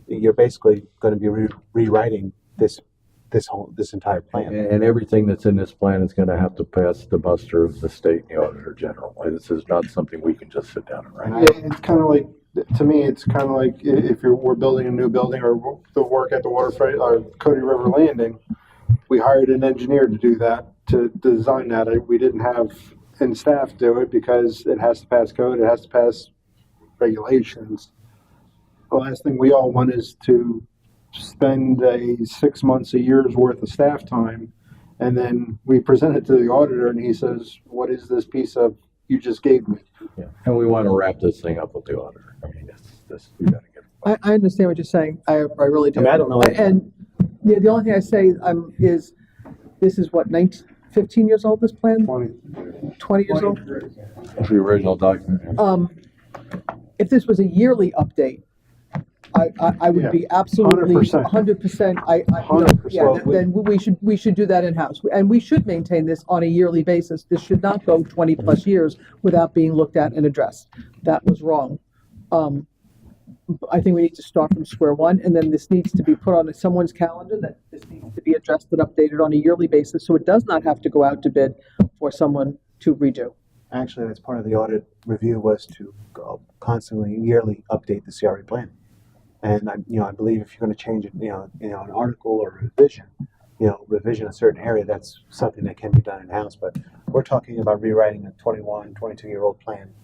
you're basically going to be rewriting this entire plan. And everything that's in this plan is going to have to pass the muster of the state and the auditor general. This is not something we can just sit down and write. It's kind of like, to me, it's kind of like if we're building a new building or the work at the waterfront or Cody River Landing, we hired an engineer to do that, to design that. We didn't have any staff do it because it has to pass code, it has to pass regulations. The last thing we all want is to spend 6 months, a year's worth of staff time, and then we present it to the auditor and he says, "What is this piece of you just gave me?" Yeah. And we want to wrap this thing up with the auditor. I mean, we got to get. I understand what you're saying. I really do. I mean, I don't know. And the only thing I say is this is what, 15 years old, this plan? 20 years old? The original document. If this was a yearly update, I would be absolutely 100%. 100%. Then we should do that in-house. And we should maintain this on a yearly basis. This should not go 20 plus years without being looked at and addressed. That was wrong. I think we need to start from square one, and then this needs to be put on someone's calendar that this needs to be addressed and updated on a yearly basis, so it does not have to go out to bid for someone to redo. Actually, that's part of the audit review, was to constantly, yearly update the CRA plan. And I believe if you're going to change it, an article or a revision a certain area, that's something that can be done in-house. But we're talking about rewriting a 21, 22-year-old plan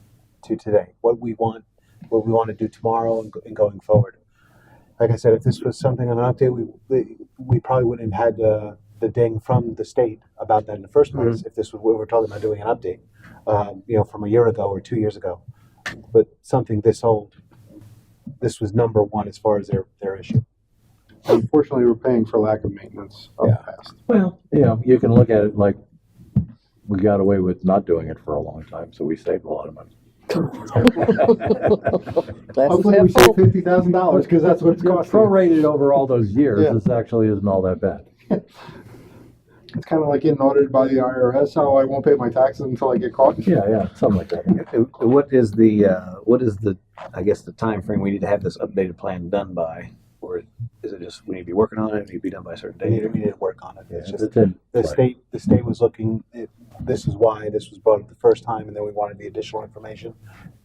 to today. What we want to do tomorrow and going forward. Like I said, if this was something on an update, we probably wouldn't have had the ding from the state about that in the first place. If this was what we're talking about doing an update, from a year ago or 2 years ago. But something this old, this was number one as far as their issue. Unfortunately, we're paying for lack of maintenance of the past. Well, you can look at it like we got away with not doing it for a long time, so we saved a lot of money. Hopefully we save $50,000 because that's what it's costing. Prorated over all those years, this actually isn't all that bad. It's kind of like getting audited by the IRS. How I won't pay my taxes until I get caught. Yeah, something like that. What is the I guess the time frame we need to have this updated plan done by? Or is it just we need to be working on it? It need to be done by a certain date? We need to work on it. It's just the state was looking. This is why this was brought up the first time, and then we wanted the additional information.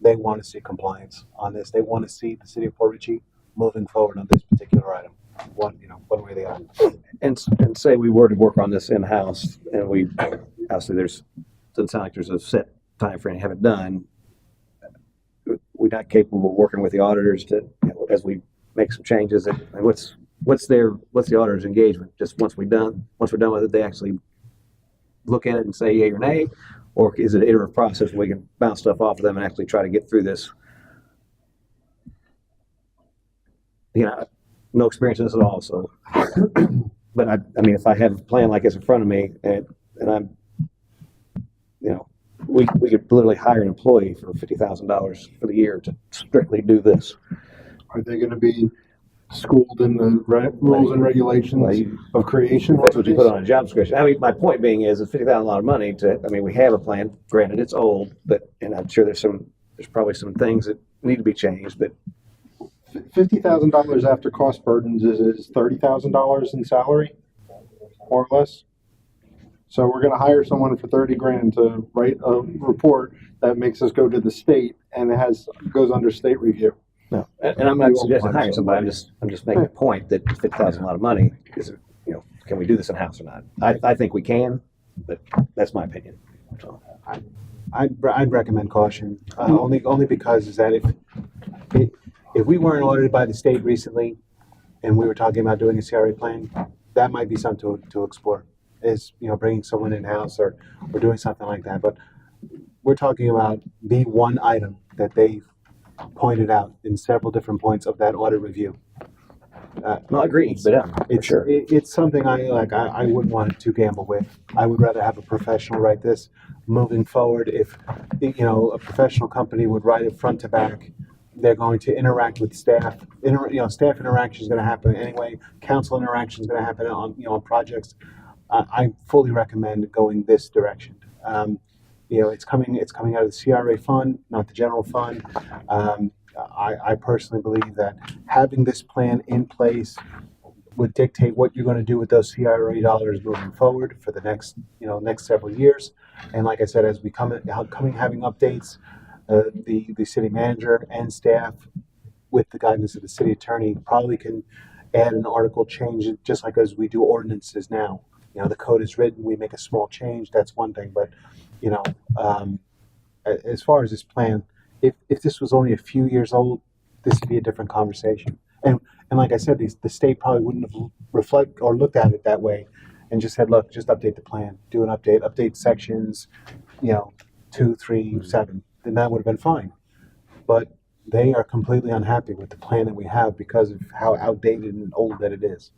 They want to see compliance on this. They want to see the city of Port Richey moving forward on this particular item. One way or the other. And say we were to work on this in-house, and we obviously doesn't sound like there's a set time frame to have it done. We're not capable of working with the auditors to, as we make some changes, and what's the auditor's engagement? Just once we're done with it, they actually look at it and say yay or nay, or is it an iterative process where we can bounce stuff off of them and actually try to get through this? You know, no experience in this at all, so. But I mean, if I have a plan like this in front of me, and I'm, you know, we could literally hire an employee for $50,000 for the year to strictly do this. Are they going to be schooled in the rules and regulations of creation? That's what you put on a job description. I mean, my point being is it's $50,000 a lot of money to. I mean, we have a plan. Granted, it's old, and I'm sure there's probably some things that need to be changed. But $50,000 after cost burdens is $30,000 in salary, more or less. So we're going to hire someone for $30,000 to write a report that makes us go to the state, and goes under state review. No, and I'm not suggesting hiring somebody. I'm just making a point that $50,000 a lot of money. Is, you know, can we do this in house or not? I think we can, but that's my opinion. So. I'd recommend caution, only because is that if we weren't audited by the state recently, and we were talking about doing a CRA plan, that might be something to explore. Is, you know, bringing someone in house or doing something like that. But we're talking about the one item that they've pointed out in several different points of that audit review. No, I agree, but it's sure. It's something I wouldn't want to gamble with. I would rather have a professional write this. Moving forward, if you know, a professional company would write it front to back, they're going to interact with staff. Staff interaction is going to happen anyway. Council interaction is going to happen on projects. I fully recommend going this direction. It's coming out of the CRA fund, not the general fund. I personally believe that having this plan in place would dictate what you're going to do with those CRA dollars moving forward for the next several years. And like I said, as we having updates, the city manager and staff, with the guidance of the city attorney, probably can add an article change, just like as we do ordinances now. You know, the code is written, we make a small change, that's one thing. But, as far as this plan, if this was only a few years old, this would be a different conversation. And like I said, the state probably wouldn't have looked at it that way and just said, look, just update the plan, do an update sections, 2, 3, 7, then that would have been fine. But they are completely unhappy with the plan that we have because of how outdated and old that it is.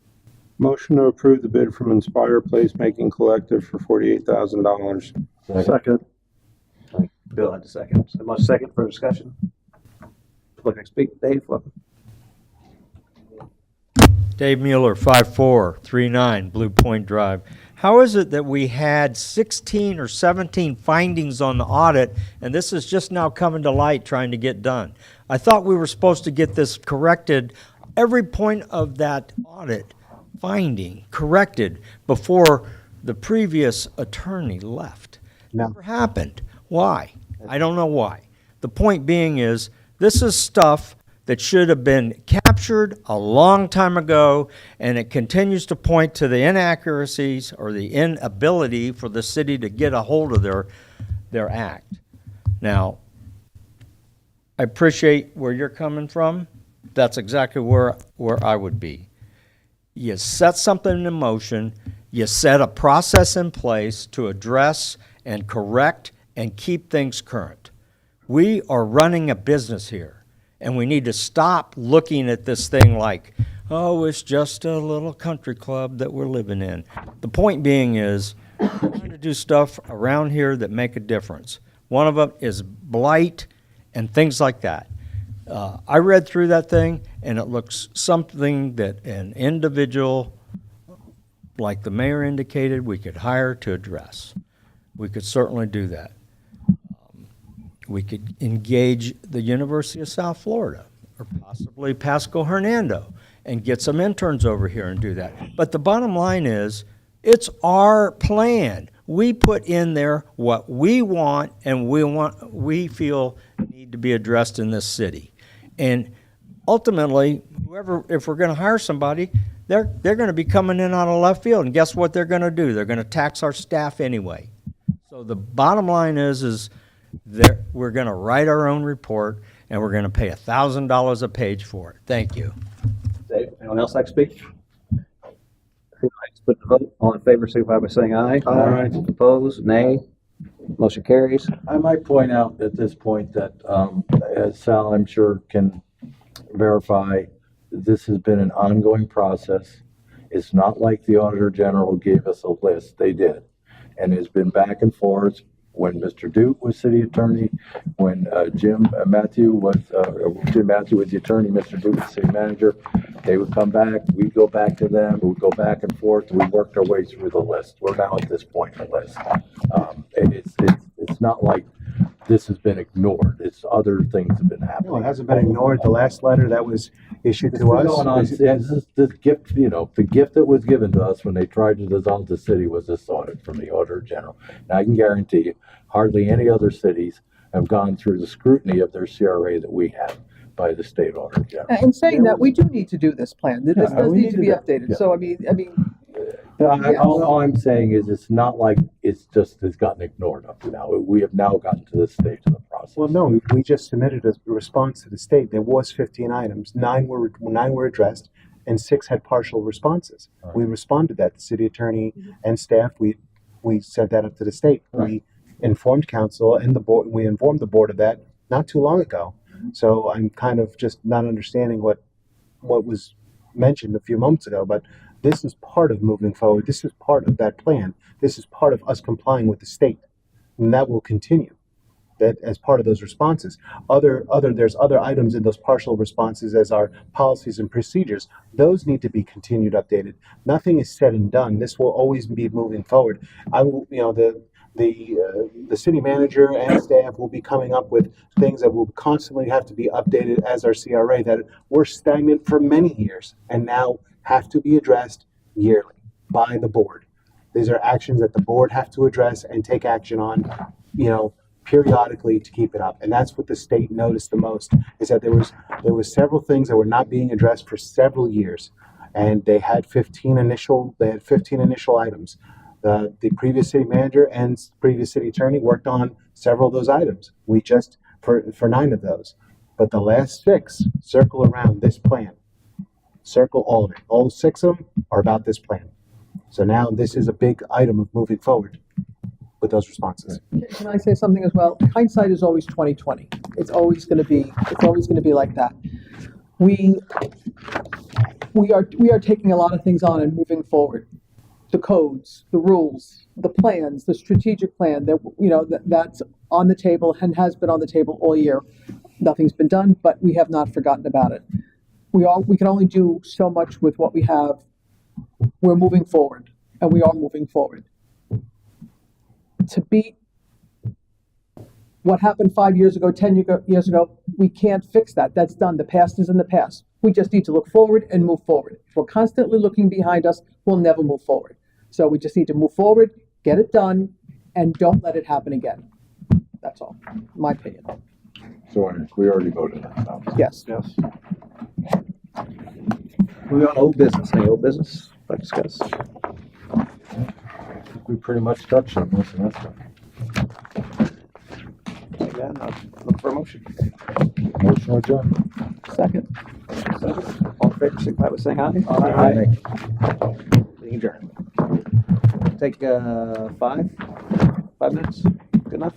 Motion to approve the bid from Inspire Placemaking Collective for $48,000. Second. Bill had a second. So much second for discussion. Looking to speak, Dave. Welcome. Dave Mueller, 5439 Blue Point Drive. How is it that we had 16 or 17 findings on the audit, and this is just now coming to light trying to get done? I thought we were supposed to get this corrected, every point of that audit finding corrected before the previous attorney left. Never happened. Why? I don't know why. The point being is, this is stuff that should have been captured a long time ago, and it continues to point to the inaccuracies or the inability for the city to get a hold of their act. Now, I appreciate where you're coming from. That's exactly where I would be. You set something in motion, you set a process in place to address and correct and keep things current. We are running a business here, and we need to stop looking at this thing like, oh, it's just a little country club that we're living in. The point being is, we're trying to do stuff around here that make a difference. One of them is blight and things like that. I read through that thing, and it looks something that an individual, like the mayor indicated, we could hire to address. We could certainly do that. We could engage the University of South Florida or possibly Pasco Hernando and get some interns over here and do that. But the bottom line is, it's our plan. We put in there what we want and we feel need to be addressed in this city. And ultimately, if we're going to hire somebody, they're going to be coming in out of left field. And guess what they're going to do? They're going to tax our staff anyway. So the bottom line is we're going to write our own report, and we're going to pay $1,000 a page for it. Thank you. Dave, anyone else like to speak? Let's put the vote. All in favor, signify by saying aye. Aye. Opposed, nay. Motion carries. I might point out at this point that, as Sal, I'm sure, can verify, this has been an ongoing process. It's not like the Auditor General gave us a list. They did. And it's been back and forth when Mr. Duke was city attorney, when Jim Matthew was the attorney, Mr. Duke was city manager. They would come back, we'd go back to them, we'd go back and forth, and we worked our way through the list. We're now at this point in the list. It's not like this has been ignored. It's other things have been happening. No, it hasn't been ignored. The last letter that was issued It's to been us. going on, this gift, the gift that was given to us when they tried to dissolve the city was this audit from the Auditor General. And I can guarantee you, hardly any other cities have gone through the scrutiny of their CRA that we have by the state Auditor General. In saying that, we do need to do this plan. This Yeah, does we need to need be to do- updated. yeah. So, I mean, All I'm saying is it's not like it's gotten ignored up to now. We have now gotten to this stage of the process. Well, no, we just submitted a response to the state. There was 15 items. Nine were addressed, and 6 had partial responses. Right. We responded that. The city attorney and staff, we sent that up to the state. Right. We informed council and the board. We informed the board of that not too long ago. So I'm kind of just not understanding what was mentioned a few moments ago. But this is part of moving forward. This is part of that plan. This is part of us complying with the state, and that will continue. That as part of those responses. There's other items in those partial responses as our policies and procedures. Those need to be continued updated. Nothing is said and done. This will always be moving forward. I will, the city manager and staff will be coming up with things that will constantly have to be updated as our CRA that were stagnant for many years and now have to be addressed yearly by the board. These are actions that the board have to address and take action on, periodically to keep it up. And that's what the state noticed the most, is that there was several things that were not being addressed for several years. And they had 15 initial items. The previous city manager and previous city attorney worked on several of those items. We just, for 9 of those. But the last 6 circle around this plan. Circle all of it. All 6 of them are about this plan. So now this is a big item of moving forward with those responses. can I say something as well? Hindsight is always 20/20. It's always going to be like that. We are taking a lot of things on and moving forward. The codes, the rules, the plans, the strategic plan that's on the table and has been on the table all year. Nothing's been done, but we have not forgotten about it. We can only do so much with what we have. We're moving forward, and we are moving forward. To beat what happened 5 years ago, 10 years ago, we can't fix that. That's done. The past is in the past. We just need to look forward and move forward. If we're constantly looking behind us, we'll never move forward. So we just need to move forward, get it done, and don't let it happen again. That's all, my opinion. So we already voted on that. Yes. Yes. Moving on to old business. Any old business? Let's discuss. We pretty much touched on most of that stuff. Again, I'll look for a motion. Motion adjourned. Second. All in favor, signify by saying aye. Aye. Meeting adjourned. Take 5 minutes. Good enough.